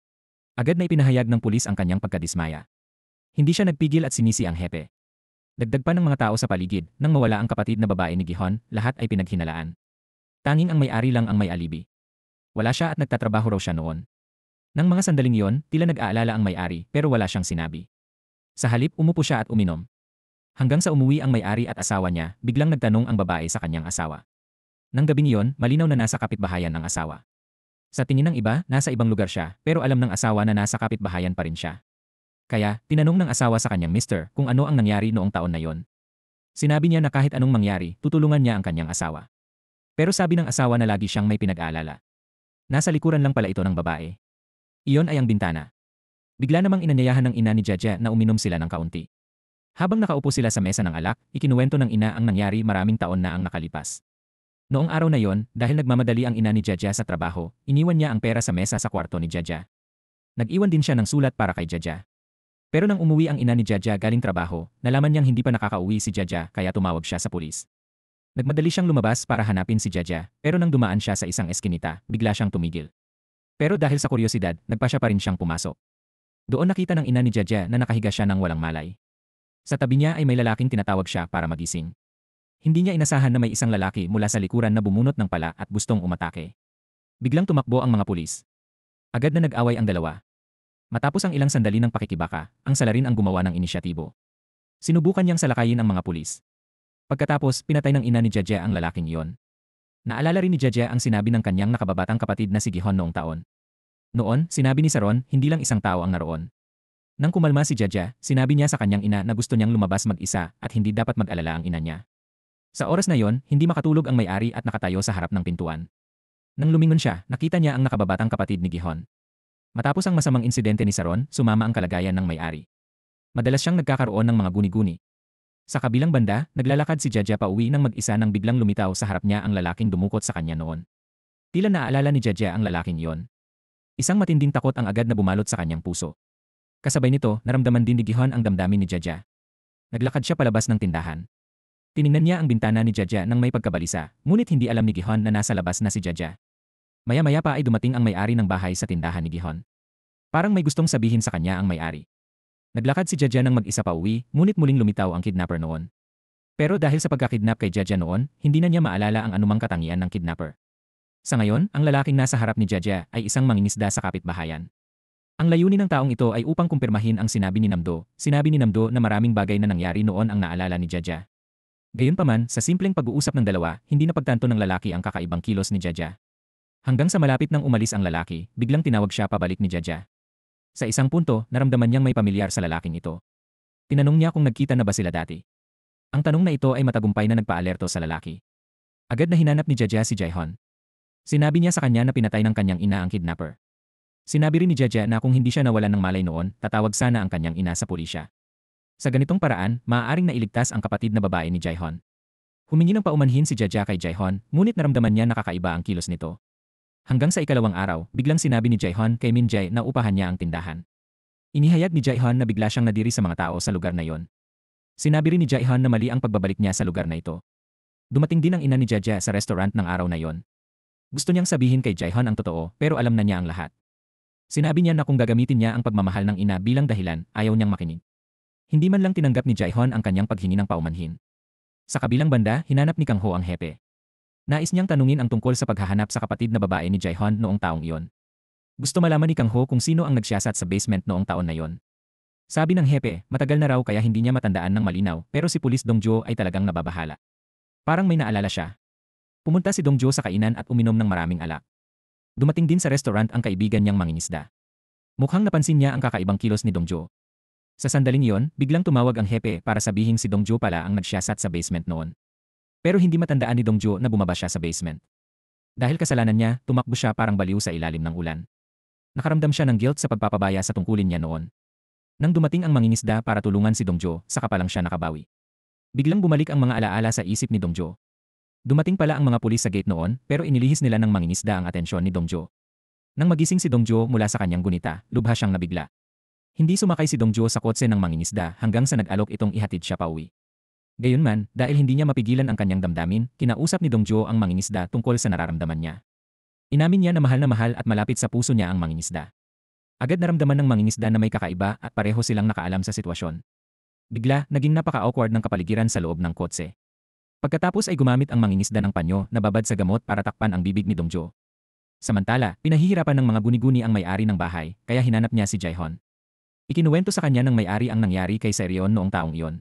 S1: Agad na ipinahayag ng pulis ang kanyang pagkadismaya. Hindi siya nagpigil at sinisi ang hepe. Dagdag pa ng mga tao sa paligid, nang mawala ang kapatid na babae ni Gihon, lahat ay pinaghinalaan. Tanging ang may-ari lang ang may alibi. Wala siya at nagtatrabaho raw siya noon. Nang mga sandaling iyon, tila nag-aalala ang may-ari pero wala siyang sinabi. Sa halip, umupo siya at uminom. Hanggang sa umuwi ang may-ari at asawa niya, biglang nagtanong ang babae sa kanyang asawa. Nang gabing iyon, malinaw na nasa kapitbahayan ang asawa. Sa tingin ng iba, nasa ibang lugar siya, pero alam ng asawa na nasa kapitbahayan pa rin siya. Kaya, tinanong ng asawa sa kanyang mister kung ano ang nangyari noong taon na yon. Sinabi niya na kahit anong mangyari, tutulungan niya ang kanyang asawa. Pero sabi ng asawa na lagi siyang may pinag-aalala. Nasa likuran lang pala ito ng babae. Iyon ay ang bintana. Bigla namang inanyayahan ng ina ni Jaja na uminom sila ng kaunti. Habang nakaupo sila sa mesa ng alak, ikinuwento ng ina ang nangyari maraming taon na ang nakalipas. Noong araw na yon, dahil nagmamadali ang ina ni Jaja sa trabaho, iniwan niya ang pera sa mesa sa kwarto ni Jaja. Nag-iwan din siya ng sulat para kay Jaja. Pero nang umuwi ang ina ni Jaja galing trabaho, nalaman niyang hindi pa nakakauwi si Jaja kaya tumawag siya sa pulis. Nagmadali siyang lumabas para hanapin si Jaja, pero nang dumaan siya sa isang eskinita, bigla siyang tumigil. Pero dahil sa kuryosidad, nagpa siya pa rin siyang pumasok. Doon nakita ng ina ni Jaja na nakahiga siya ng walang malay. Sa tabi niya ay may lalaking tinatawag siya para magising. Hindi niya inasahan na may isang lalaki mula sa likuran na bumunot ng pala at gustong umatake. Biglang tumakbo ang mga pulis. Agad na nag-away ang dalawa. Matapos ang ilang sandali ng pakikibaka, ang salarin ang gumawa ng inisyatibo. Sinubukan niyang salakayin ang mga pulis. Pagkatapos, pinatay ng ina ni Jaja ang lalaking iyon. Naalala rin ni Jaja ang sinabi ng kanyang nakababatang kapatid na si Gihon noong taon. Noon, sinabi ni Saron, hindi lang isang tao ang naroon. Nang kumalma si Jaja, sinabi niya sa kanyang ina na gusto niyang lumabas mag-isa at hindi dapat mag-alala ang ina niya. Sa oras na yon, hindi makatulog ang may-ari at nakatayo sa harap ng pintuan. Nang lumingon siya, nakita niya ang nakababatang kapatid ni Gihon. Matapos ang masamang insidente ni Saron, sumama ang kalagayan ng may-ari. Madalas siyang nagkakaroon ng mga guni-guni. Sa kabilang banda, naglalakad si Jaja pauwi nang mag-isa nang biglang lumitaw sa harap niya ang lalaking dumukot sa kanya noon. Tila naaalala ni Jaja ang lalaking iyon. Isang matinding takot ang agad na bumalot sa kanyang puso. Kasabay nito, naramdaman din ni Gihon ang damdamin ni Jaja. Naglakad siya palabas ng tindahan. Tiningnan niya ang bintana ni Jaja nang may pagkabalisa, ngunit hindi alam ni Gihon na nasa labas na si Jaja. Maya-maya pa ay dumating ang may-ari ng bahay sa tindahan ni Gihon. Parang may gustong sabihin sa kanya ang may-ari. Naglakad si Jaja nang mag-isa pa uwi, ngunit muling lumitaw ang kidnapper noon. Pero dahil sa pagkakidnap kay Jaja noon, hindi na niya maalala ang anumang katangian ng kidnapper. Sa ngayon, ang lalaking nasa harap ni Jaja ay isang mangingisda sa kapitbahayan. Ang layunin ng taong ito ay upang kumpirmahin ang sinabi ni Namdo. Sinabi ni Namdo na maraming bagay na nangyari noon ang naalala ni Jaja. Gayunpaman, sa simpleng pag-uusap ng dalawa, hindi napagtanto ng lalaki ang kakaibang kilos ni Jaja. Hanggang sa malapit nang umalis ang lalaki, biglang tinawag siya pabalik ni Jaja. Sa isang punto, naramdaman niyang may pamilyar sa lalaking ito. Tinanong niya kung nagkita na ba sila dati. Ang tanong na ito ay matagumpay na nagpaalerto sa lalaki. Agad na hinanap ni Jaja si Jaihon. Sinabi niya sa kanya na pinatay ng kanyang ina ang kidnapper. Sinabi rin ni Jaja na kung hindi siya nawalan ng malay noon, tatawag sana ang kanyang ina sa pulisya. Sa ganitong paraan, maaaring nailigtas ang kapatid na babae ni Jaihon. Humingi ng paumanhin si Jaja kay Jaihon, ngunit naramdaman niya nakakaiba ang kilos nito. Hanggang sa ikalawang araw, biglang sinabi ni Jaihon kay Min Jae na upahan niya ang tindahan. Inihayag ni Jaihon na bigla siyang nadiri sa mga tao sa lugar na yon. Sinabi rin ni Jaihon na mali ang pagbabalik niya sa lugar na ito. Dumating din ang ina ni Jaja sa restaurant ng araw na yon. Gusto niyang sabihin kay Jaihon ang totoo pero alam na niya ang lahat. Sinabi niya na kung gagamitin niya ang pagmamahal ng ina bilang dahilan, ayaw niyang makinig. Hindi man lang tinanggap ni Jaihon ang kanyang paghingi ng paumanhin. Sa kabilang banda, hinanap ni Kang Ho ang hepe. Nais niyang tanungin ang tungkol sa paghahanap sa kapatid na babae ni Jaihon noong taong iyon. Gusto malaman ni Kang Ho kung sino ang nagsiyasat sa basement noong taon na yon. Sabi ng hepe, matagal na raw kaya hindi niya matandaan ng malinaw pero si Pulis Dongjo ay talagang nababahala. Parang may naalala siya. Pumunta si Dongjo sa kainan at uminom ng maraming alak. Dumating din sa restaurant ang kaibigan niyang mangingisda. Mukhang napansin niya ang kakaibang kilos ni Dongjo. Sa sandaling iyon, biglang tumawag ang hepe para sabihin si Dongjo pala ang nagsiyasat sa basement noon. Pero hindi matandaan ni Dongjo na bumaba siya sa basement. Dahil kasalanan niya, tumakbo siya parang baliw sa ilalim ng ulan. Nakaramdam siya ng guilt sa pagpapabaya sa tungkulin niya noon. Nang dumating ang mangingisda para tulungan si Dongjo, saka pa lang siya nakabawi. Biglang bumalik ang mga alaala sa isip ni Dongjo. Dumating pala ang mga pulis sa gate noon, pero inilihis nila ng mangingisda ang atensyon ni Dongjo. Nang magising si Dongjo mula sa kanyang gunita, lubha siyang nabigla. Hindi sumakay si Dongjo sa kotse ng mangingisda hanggang sa nag-alok itong ihatid siya pauwi. Gayunman, dahil hindi niya mapigilan ang kanyang damdamin, kinausap ni Dongjo ang mangingisda tungkol sa nararamdaman niya. Inamin niya na mahal at malapit sa puso niya ang mangingisda. Agad naramdaman ng mangingisda na may kakaiba at pareho silang nakaalam sa sitwasyon. Bigla, naging napaka-awkward ng kapaligiran sa loob ng kotse. Pagkatapos ay gumamit ang mangingisda ng panyo na babad sa gamot para takpan ang bibig ni Dongjo. Samantala, pinahihirapan ng mga guni-guni ang may-ari ng bahay, kaya hinanap niya si Jaihon. Ikinuwento sa kanya ng may-ari ang nangyari kay Serion noong taong iyon.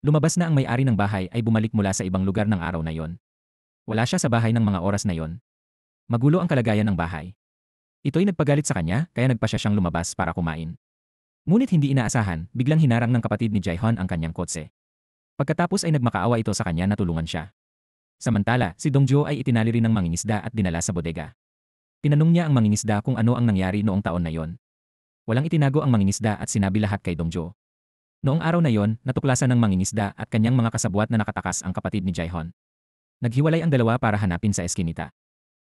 S1: Lumabas na ang may-ari ng bahay ay bumalik mula sa ibang lugar ng araw na yon. Wala siya sa bahay ng mga oras na yon. Magulo ang kalagayan ng bahay. Ito'y nagpagalit sa kanya kaya nagpasya siyang lumabas para kumain. Ngunit hindi inaasahan, biglang hinarang ng kapatid ni Jaihon ang kanyang kotse. Pagkatapos ay nagmakaawa ito sa kanya na tulungan siya. Samantala, si Dongjo ay itinali rin ng mangingisda at dinala sa bodega. Tinanong niya ang mangingisda kung ano ang nangyari noong taon na yon. Walang itinago ang mangingisda at sinabi lahat kay Dongjo. Noong araw na yon, natuklasan ng mangingisda at kanyang mga kasabwat na nakatakas ang kapatid ni Jaihon. Naghiwalay ang dalawa para hanapin sa eskinita.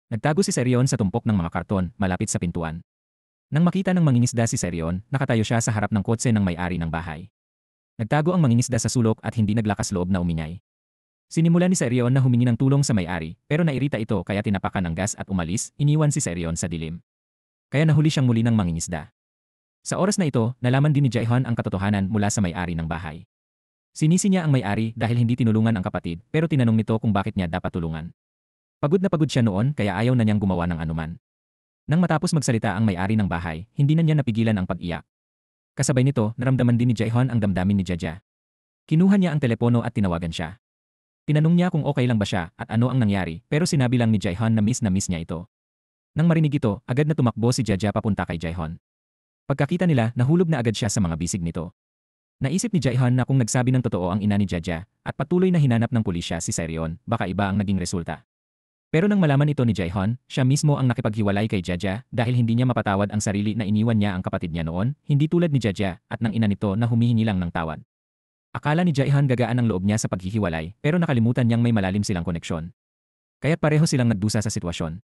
S1: Nagtago si Seryon sa tumpok ng mga karton malapit sa pintuan. Nang makita ng mangingisda si Seryon, nakatayo siya sa harap ng kotse ng may-ari ng bahay. Nagtago ang mangingisda sa sulok at hindi naglakas loob na umingay. Sinimula ni Seryon na humingi ng tulong sa may-ari, pero nairita ito kaya tinapakan ng gas at umalis, iniwan si Seryon sa dilim. Kaya nahuli siyang muli ng mangingisda. Sa oras na ito, nalaman din ni Jaihon ang katotohanan mula sa may-ari ng bahay. Sinisi niya ang may-ari dahil hindi tinulungan ang kapatid, pero tinanong nito kung bakit niya dapat tulungan. Pagod na pagod siya noon kaya ayaw na niyang gumawa ng anuman. Nang matapos magsalita ang may-ari ng bahay, hindi na niya napigilan ang pag-iyak. Kasabay nito, naramdaman din ni Jaihon ang damdamin ni Jaja. Kinuha niya ang telepono at tinawagan siya. Tinanong niya kung okay lang ba siya at ano ang nangyari, pero sinabi lang ni Jaihon na miss niya ito. Nang marinig ito, agad na tumakbo si Jaja papunta kay Jaihon. Pagkakita nila, nahulog na agad siya sa mga bisig nito. Naisip ni Jaihon na kung nagsabi ng totoo ang ina ni Jaja at patuloy na hinanap ng pulisya si Seryon, baka iba ang naging resulta. Pero nang malaman ito ni Jaihon, siya mismo ang nakipaghiwalay kay Jaja dahil hindi niya mapatawad ang sarili na iniwan niya ang kapatid niya noon, hindi tulad ni Jaja at ng ina nito na humihingi lang ng tawad. Akala ni Jaihon gagaan ang loob niya sa paghihiwalay pero nakalimutan niyang may malalim silang koneksyon. Kaya't pareho silang nagdusa sa sitwasyon.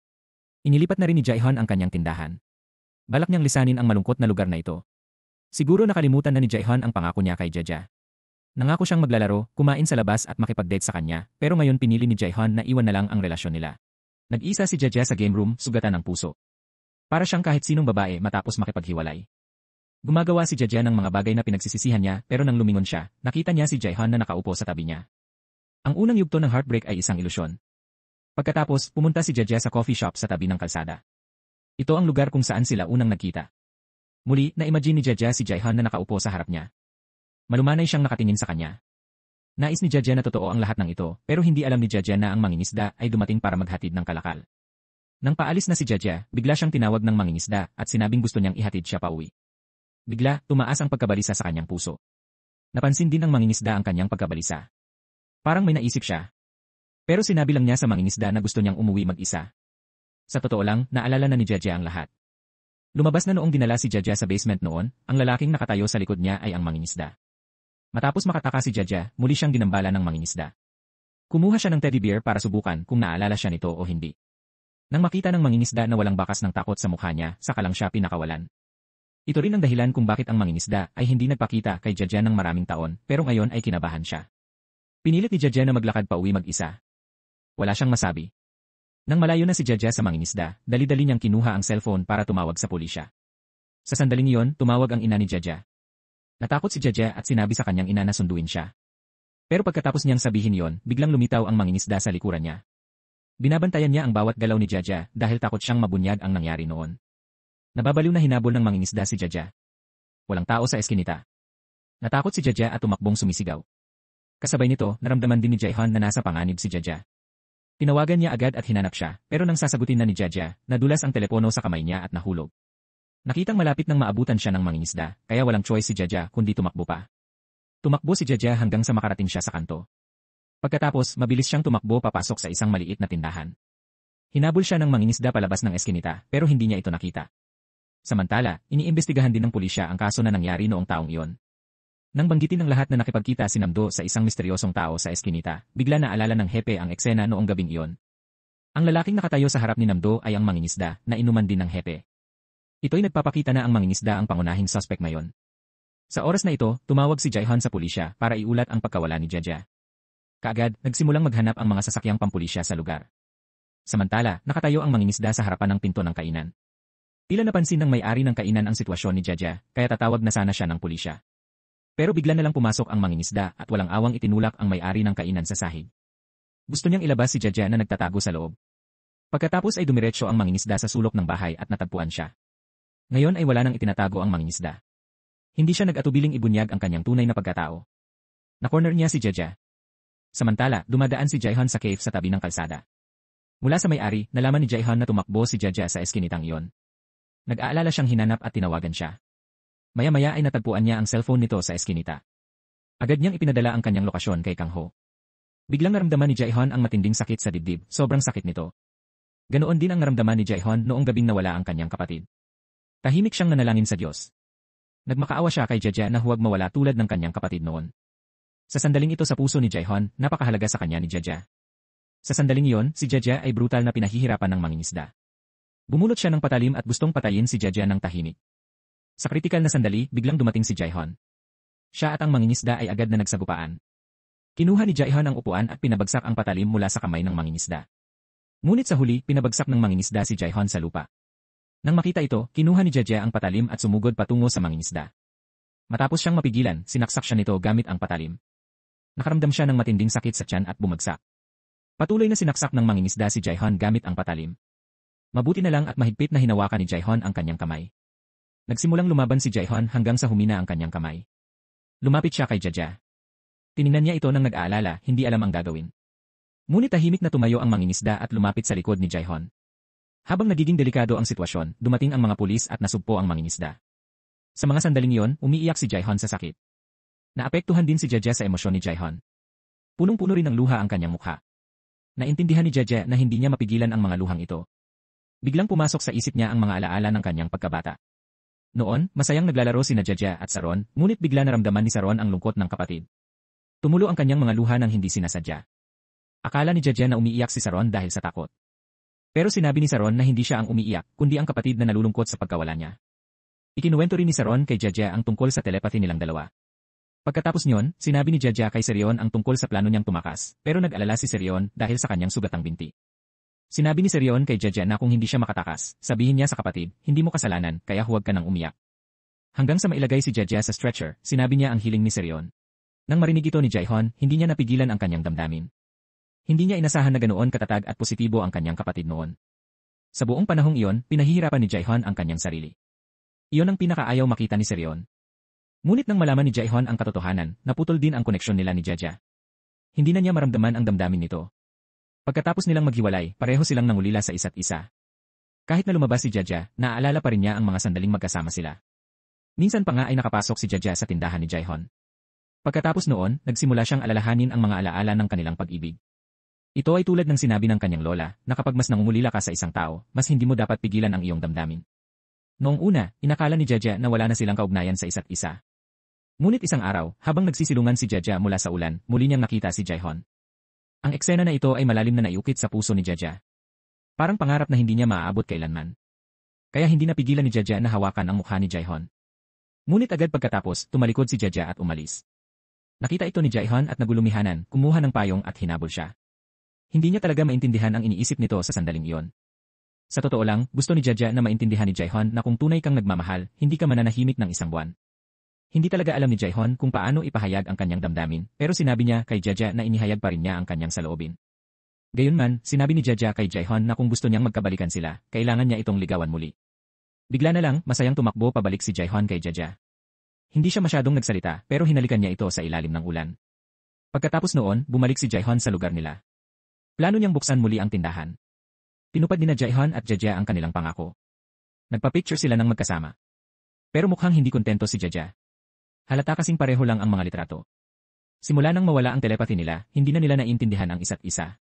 S1: Inilipat na rin ni Jaihon ang kanyang tindahan. Balak niyang lisanin ang malungkot na lugar na ito. Siguro nakalimutan na ni Jaihon ang pangako niya kay Jaja. Nangako siyang maglalaro, kumain sa labas at makipag-date sa kanya, pero ngayon pinili ni Jaihon na iwan na lang ang relasyon nila. Nag-isa si Jaja sa game room, sugatan ng puso. Para siyang kahit sinong babae matapos makipaghiwalay. Gumagawa si Jaja ng mga bagay na pinagsisisihan niya pero nang lumingon siya, nakita niya si Jaihon na nakaupo sa tabi niya. Ang unang yugto ng heartbreak ay isang ilusyon. Pagkatapos, pumunta si Jaja sa coffee shop sa tabi ng kalsada. Ito ang lugar kung saan sila unang nagkita. Muli, na-imagine ni Jaja si Jaihon na nakaupo sa harap niya. Malumanay siyang nakatingin sa kanya. Nais ni Jaja na totoo ang lahat ng ito, pero hindi alam ni Jaja na ang mangingisda ay dumating para maghatid ng kalakal. Nang paalis na si Jaja, bigla siyang tinawag ng mangingisda at sinabing gusto niyang ihatid siya pauwi. Bigla, tumaas ang pagkabalisa sa kanyang puso. Napansin din ng mangingisda ang kanyang pagkabalisa. Parang may naisip siya. Pero sinabi lang niya sa mangingisda na gusto niyang umuwi mag-isa. Sa totoo lang, naalala na ni Jaja ang lahat. Lumabas na noong dinala si Jaja sa basement noon, ang lalaking nakatayo sa likod niya ay ang mangingisda. Matapos makataka si Jaja, muli siyang ginambala ng mangingisda. Kumuha siya ng teddy bear para subukan kung naalala siya nito o hindi. Nang makita ng mangingisda na walang bakas ng takot sa mukha niya, saka lang siya pinakawalan. Ito rin ang dahilan kung bakit ang mangingisda ay hindi nagpakita kay Jaja ng maraming taon, pero ngayon ay kinabahan siya. Pinilit ni Jaja na maglakad pauwi mag-isa. Wala siyang masabi. Nang malayo na si Jaja sa mangingisda, dali-dali niyang kinuha ang cellphone para tumawag sa pulisya. Sa sandaling iyon, tumawag ang ina ni Jaja. Natakot si Jaja at sinabi sa kanyang ina na sunduin siya. Pero pagkatapos niyang sabihin yon, biglang lumitaw ang mangingisda sa likuran niya. Binabantayan niya ang bawat galaw ni Jaja dahil takot siyang mabunyag ang nangyari noon. Nababaliw na hinabol ng mangingisda si Jaja. Walang tao sa eskinita. Natakot si Jaja at tumakbong sumisigaw. Kasabay nito, naramdaman din ni Jaihon na nasa panganib si Jaja. Tinawagan niya agad at hinanap siya, pero nang sasagutin na ni Jaja, nadulas ang telepono sa kamay niya at nahulog. Nakitang malapit nang maabutan siya ng mangingisda, kaya walang choice si Jaja kundi tumakbo pa. Tumakbo si Jaja hanggang sa makarating siya sa kanto. Pagkatapos, mabilis siyang tumakbo papasok sa isang maliit na tindahan. Hinabol siya ng mangingisda palabas ng eskinita, pero hindi niya ito nakita. Samantala, iniimbestigahan din ng pulisya ang kaso na nangyari noong taong iyon. Nang banggitin ng lahat na nakipagkita si Namdo sa isang misteryosong tao sa eskinita, bigla naalala ng hepe ang eksena noong gabing iyon. Ang lalaking nakatayo sa harap ni Namdo ay ang mangingisda, na inuman din ng hepe. Ito'y nagpapakita na ang mangingisda ang pangunahing suspect ngayon. Sa oras na ito, tumawag si Jaihon sa pulisya para iulat ang pagkawala ni Jaja. Kaagad, nagsimulang maghanap ang mga sasakyang pampulisya sa lugar. Samantala, nakatayo ang mangingisda sa harapan ng pinto ng kainan. Tila napansin ng may-ari ng kainan ang sitwasyon ni Jaja, kaya tatawag na sana siya ng pulisya. Pero bigla na lang pumasok ang mangingisda at walang awang itinulak ang may-ari ng kainan sa sahig. Gusto niyang ilabas si Jaja na nagtatago sa loob. Pagkatapos ay dumiretso ang mangingisda sa sulok ng bahay at natagpuan siya. Ngayon ay wala nang itinatago ang mangingisda. Hindi siya nag-atubiling ibunyag ang kanyang tunay na pagkatao. Na-corner niya si Jaja. Samantala, dumadaan si Jaihon sa cave sa tabi ng kalsada. Mula sa may-ari, nalaman ni Jaihon na tumakbo si Jaja sa eskinitang iyon. Nag-aalala siyang hinanap at tinawagan siya. Maya-maya ay natagpuan niya ang cellphone nito sa eskinita. Agad niyang ipinadala ang kanyang lokasyon kay Kang Ho. Biglang naramdaman ni Jae-hyun ang matinding sakit sa dibdib, sobrang sakit nito. Ganoon din ang naramdaman ni Jae-hyun noong gabing nawala ang kanyang kapatid. Tahimik siyang nanalangin sa Diyos. Nagmakaawa siya kay Jaja na huwag mawala tulad ng kanyang kapatid noon. Sa sandaling ito sa puso ni Jae-hyun, napakahalaga sa kanya ni Jaja. Sa sandaling iyon, si Jaja ay brutal na pinahihirapan ng mangingisda. Bumulot siya ng patalim at gustong patayin si Jaja ng tahimik. Sa kritikal na sandali, biglang dumating si Jae-hyun. Siya at ang mangingisda ay agad na nagsagupaan. Kinuha ni Jae-hyun ang upuan at pinabagsak ang patalim mula sa kamay ng mangingisda. Ngunit sa huli, pinabagsak ng mangingisda si Jae-hyun sa lupa. Nang makita ito, kinuha ni Jaja ang patalim at sumugod patungo sa mangingisda. Matapos siyang mapigilan, sinaksak siya nito gamit ang patalim. Nakaramdam siya ng matinding sakit sa tiyan at bumagsak. Patuloy na sinaksak ng mangingisda si Jae-hyun gamit ang patalim. Mabuti na lang at mahigpit na hinawakan ni Jae-hyun ang kanyang kamay. Nagsimulang lumaban si Jae-hyun hanggang sa humina ang kanyang kamay. Lumapit siya kay Jaja. Tiningnan niya ito nang nag-aalala, hindi alam ang gagawin. Ngunit tahimik na tumayo ang mangingisda at lumapit sa likod ni Jae-hyun. Habang nagiging delikado ang sitwasyon, dumating ang mga pulis at nasugpo ang mangingisda. Sa mga sandaling iyon, umiiyak si Jae-hyun sa sakit. Naapektuhan din si Jaja sa emosyon ni Jae-hyun. Punong-puno rin ng luha ang kanyang mukha. Naintindihan ni Jaja na hindi niya mapigilan ang mga luhang ito. Biglang pumasok sa isip niya ang mga alaala ng kanyang pagkabata. Noon, masayang naglalaro sina Jaja at Saron, ngunit bigla naramdaman ni Saron ang lungkot ng kapatid. Tumulo ang kanyang mga luha nang hindi sinasadya. Akala ni Jaja na umiiyak si Saron dahil sa takot. Pero sinabi ni Saron na hindi siya ang umiiyak, kundi ang kapatid na nalulungkot sa pagkawala niya. Ikinuwento rin ni Saron kay Jaja ang tungkol sa telepathy nilang dalawa. Pagkatapos niyon, sinabi ni Jaja kay Seryon ang tungkol sa plano niyang tumakas, pero nag-alala si Seryon dahil sa kanyang sugatang binti. Sinabi ni Seryon kay Jaja na kung hindi siya makatakas, sabihin niya sa kapatid, hindi mo kasalanan, kaya huwag ka nang umiyak. Hanggang sa mailagay si Jaja sa stretcher, sinabi niya ang hiling ni Seryon. Nang marinig ito ni Jae-hyun, hindi niya napigilan ang kanyang damdamin. Hindi niya inasahan na ganoon katatag at positibo ang kanyang kapatid noon. Sa buong panahong iyon, pinahihirapan ni Jae-hyun ang kanyang sarili. Iyon ang pinakaayaw makita ni Seryon. Ngunit nang malaman ni Jae-hyun ang katotohanan, naputol din ang koneksyon nila ni Jaja. Hindi na niya maramdaman ang damdamin nito. Pagkatapos nilang maghiwalay, pareho silang nangulila sa isa't isa. Kahit na lumabas si Jaja, naaalala pa rin niya ang mga sandaling magkasama sila. Minsan pa nga ay nakapasok si Jaja sa tindahan ni Jae-hyun. Pagkatapos noon, nagsimula siyang alalahanin ang mga alaala ng kanilang pag-ibig. Ito ay tulad ng sinabi ng kanyang lola, na kapag mas nangungulila ka sa isang tao, mas hindi mo dapat pigilan ang iyong damdamin. Noong una, inakala ni Jaja na wala na silang kaugnayan sa isa't isa. Ngunit isang araw, habang nagsisilungan si Jaja mula sa ulan, muli niyang nakita si Jae-hyun. Ang eksena na ito ay malalim na naiukit sa puso ni Jaja. Parang pangarap na hindi niya maaabot kailanman. Kaya hindi napigilan ni Jaja na hawakan ang mukha ni Jae-hyun. Ngunit agad pagkatapos, tumalikod si Jaja at umalis. Nakita ito ni Jae-hyun at nagulumihanan, kumuha ng payong at hinabol siya. Hindi niya talaga maintindihan ang iniisip nito sa sandaling iyon. Sa totoo lang, gusto ni Jaja na maintindihan ni Jae-hyun na kung tunay kang nagmamahal, hindi ka mananahimik ng isang buwan. Hindi talaga alam ni Jae-hyun kung paano ipahayag ang kanyang damdamin, pero sinabi niya kay Jaja na inihayag pa rin niya ang kanyang saloobin. Gayunman, sinabi ni Jaja kay Jae-hyun na kung gusto niyang magkabalikan sila, kailangan niya itong ligawan muli. Bigla na lang, masayang tumakbo pabalik si Jae-hyun kay Jaja. Hindi siya masyadong nagsalita, pero hinalikan niya ito sa ilalim ng ulan. Pagkatapos noon, bumalik si Jae-hyun sa lugar nila. Plano niyang buksan muli ang tindahan. Tinupad ni Jae-hyun at Jaja ang kanilang pangako. Nagpa-picture sila ng magkasama. Pero mukhang hindi kontento si Jaja. Halata kasing pareho lang ang mga litrato. Simula nang mawala ang telepathy nila, hindi na nila naiintindihan ang isa't isa.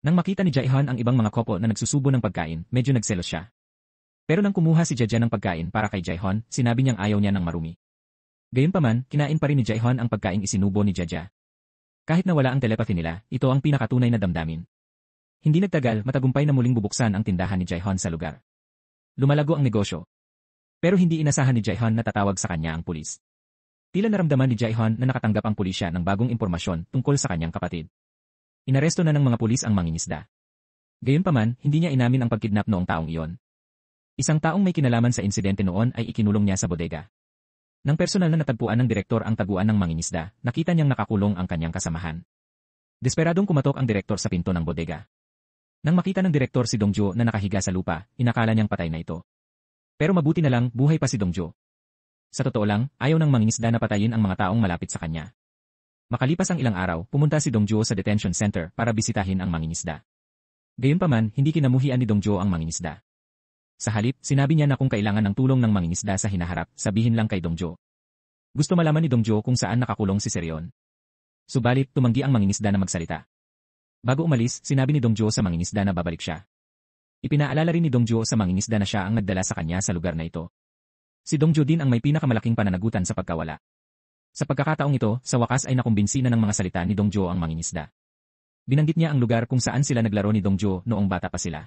S1: Nang makita ni Jae-hyun ang ibang mga couple na nagsusubo ng pagkain, medyo nagselos siya. Pero nang kumuha si Jaja ng pagkain para kay Jae-hyun, sinabi niyang ayaw niya ng marumi. Gayunpaman, kinain pa rin ni Jae-hyun ang pagkaing isinubo ni Jaja. Kahit na wala ang telepathy nila, ito ang pinakatunay na damdamin. Hindi nagtagal, matagumpay na muling bubuksan ang tindahan ni Jae-hyun sa lugar. Lumalago ang negosyo. Pero hindi inasahan ni Jae-hyun na tatawag sa kanya ang pulis. Tila naramdaman ni Jae-hyun na nakatanggap ang pulisya ng bagong impormasyon tungkol sa kanyang kapatid. Inaresto na ng mga pulis ang mangingisda. Gayunpaman, hindi niya inamin ang pagkidnap noong taong iyon. Isang taong may kinalaman sa insidente noon ay ikinulong niya sa bodega. Nang personal na natagpuan ng direktor ang taguan ng mangingisda, nakita niyang nakakulong ang kanyang kasamahan. Desperadong kumatok ang direktor sa pinto ng bodega. Nang makita ng direktor si Dongjo na nakahiga sa lupa, inakala niyang patay na ito. Pero mabuti na lang, buhay pa si Dongjo. Sa totoo lang, ayaw ng mangingisda na patayin ang mga taong malapit sa kanya. Makalipas ang ilang araw, pumunta si Dongjo sa detention center para bisitahin ang mangingisda. Gayunpaman, hindi kinamuhian ni Dongjo ang mangingisda. Sa halip, sinabi niya na kung kailangan ng tulong ng mangingisda sa hinaharap, sabihin lang kay Dongjo. Gusto malaman ni Dongjo kung saan nakakulong si Seryon. Subalit, tumanggi ang mangingisda na magsalita. Bago umalis, sinabi ni Dongjo sa mangingisda na babalik siya. Ipinaalala rin ni Dongjo sa mangingisda na siya ang nagdala sa kanya sa lugar na ito. Si Dongjo din ang may pinakamalaking pananagutan sa pagkawala. Sa pagkakataong ito, sa wakas ay nakumbinsi na ng mga salita ni Dongjo ang mangingisda. Binanggit niya ang lugar kung saan sila naglaro ni Dongjo noong bata pa sila.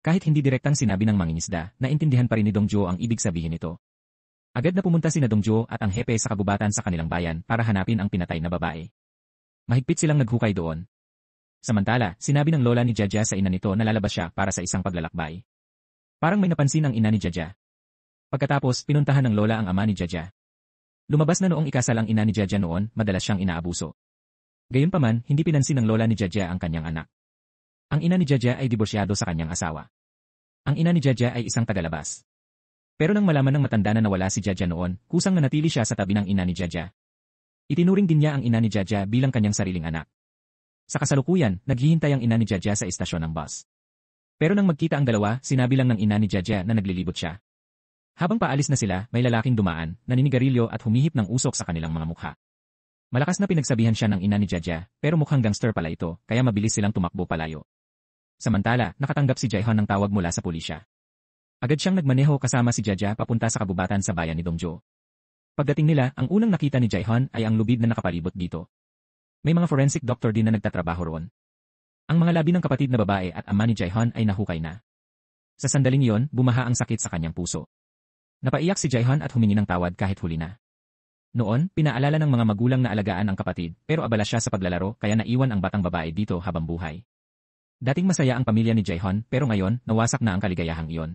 S1: Kahit hindi direktang sinabi ng mangingisda, naintindihan pa rin ni Dongjo ang ibig sabihin nito. Agad na pumunta sina Dongjo at ang hepe sa kagubatan sa kanilang bayan para hanapin ang pinatay na babae. Mahigpit silang naghukay doon. Samantala, sinabi ng lola ni Jaja sa ina nito na lalabas siya para sa isang paglalakbay. Parang may napansin ang ina ni Jaja. Pagkatapos, pinuntahan ng lola ang ama ni Jaja. Lumabas na noong ikasal ang ina ni Jaja noon, madalas siyang inaabuso. Gayunpaman, hindi pinansin ng lola ni Jaja ang kanyang anak. Ang ina ni Jaja ay diborsyado sa kanyang asawa. Ang ina ni Jaja ay isang tagalabas. Pero nang malaman ng matanda na nawala si Jaja noon, kusang nanatili siya sa tabi ng ina ni Jaja. Itinuring din niya ang ina ni Jaja bilang kanyang sariling anak. Sa kasalukuyan, naghihintay ang ina ni Jaja sa istasyon ng bus. Pero nang magkita ang dalawa, sinabi lang ng ina ni Jaja na naglilibot siya. Habang paalis na sila, may lalaking dumaan, naninigarilyo at humihip ng usok sa kanilang mga mukha. Malakas na pinagsabihan siya ng ina ni Jaja, pero mukhang gangster pala ito, kaya mabilis silang tumakbo palayo. Samantala, nakatanggap si Jaihon ng tawag mula sa pulisya. Agad siyang nagmaneho kasama si Jaja papunta sa kabubatan sa bayan ni Dongjo. Pagdating nila, ang unang nakita ni Jaihon ay ang lubid na nakapalibot dito. May mga forensic doctor din na nagtatrabaho roon. Ang mga labi ng kapatid na babae at ama ni Jaihon ay nahukay na. Sa sandaling iyon, bumaha ang sakit sa kanyang puso. Napaiyak si Jaihon at humingi ng tawad kahit huli na. Noon, pinaalala ng mga magulang na alagaan ang kapatid, pero abala siya sa paglalaro kaya naiwan ang batang babae dito habang buhay. Dating masaya ang pamilya ni Jaihon pero ngayon, nawasak na ang kaligayahang iyon.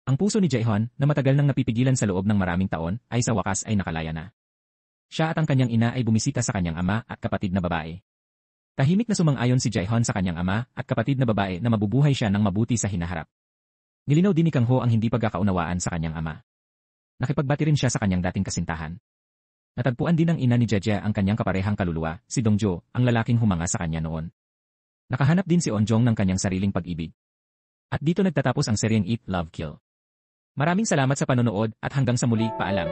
S1: Ang puso ni Jaihon, na matagal nang napipigilan sa loob ng maraming taon, ay sa wakas ay nakalaya na. Siya at ang kanyang ina ay bumisita sa kanyang ama at kapatid na babae. Tahimik na sumang-ayon si Jaihon sa kanyang ama at kapatid na babae na mabubuhay siya ng mabuti sa hinaharap. Nilinaw din ni Kang Ho ang hindi pagkakaunawaan sa kanyang ama. Nakipagbati rin siya sa kanyang dating kasintahan. Natagpuan din ng ina ni Jaja ang kanyang kaparehang kaluluwa, si Dongjo, ang lalaking humanga sa kanya noon. Nakahanap din si Onjong ng kanyang sariling pag-ibig. At dito nagtatapos ang seryeng Eat, Love, Kill. Maraming salamat sa panonood at hanggang sa muli, paalam.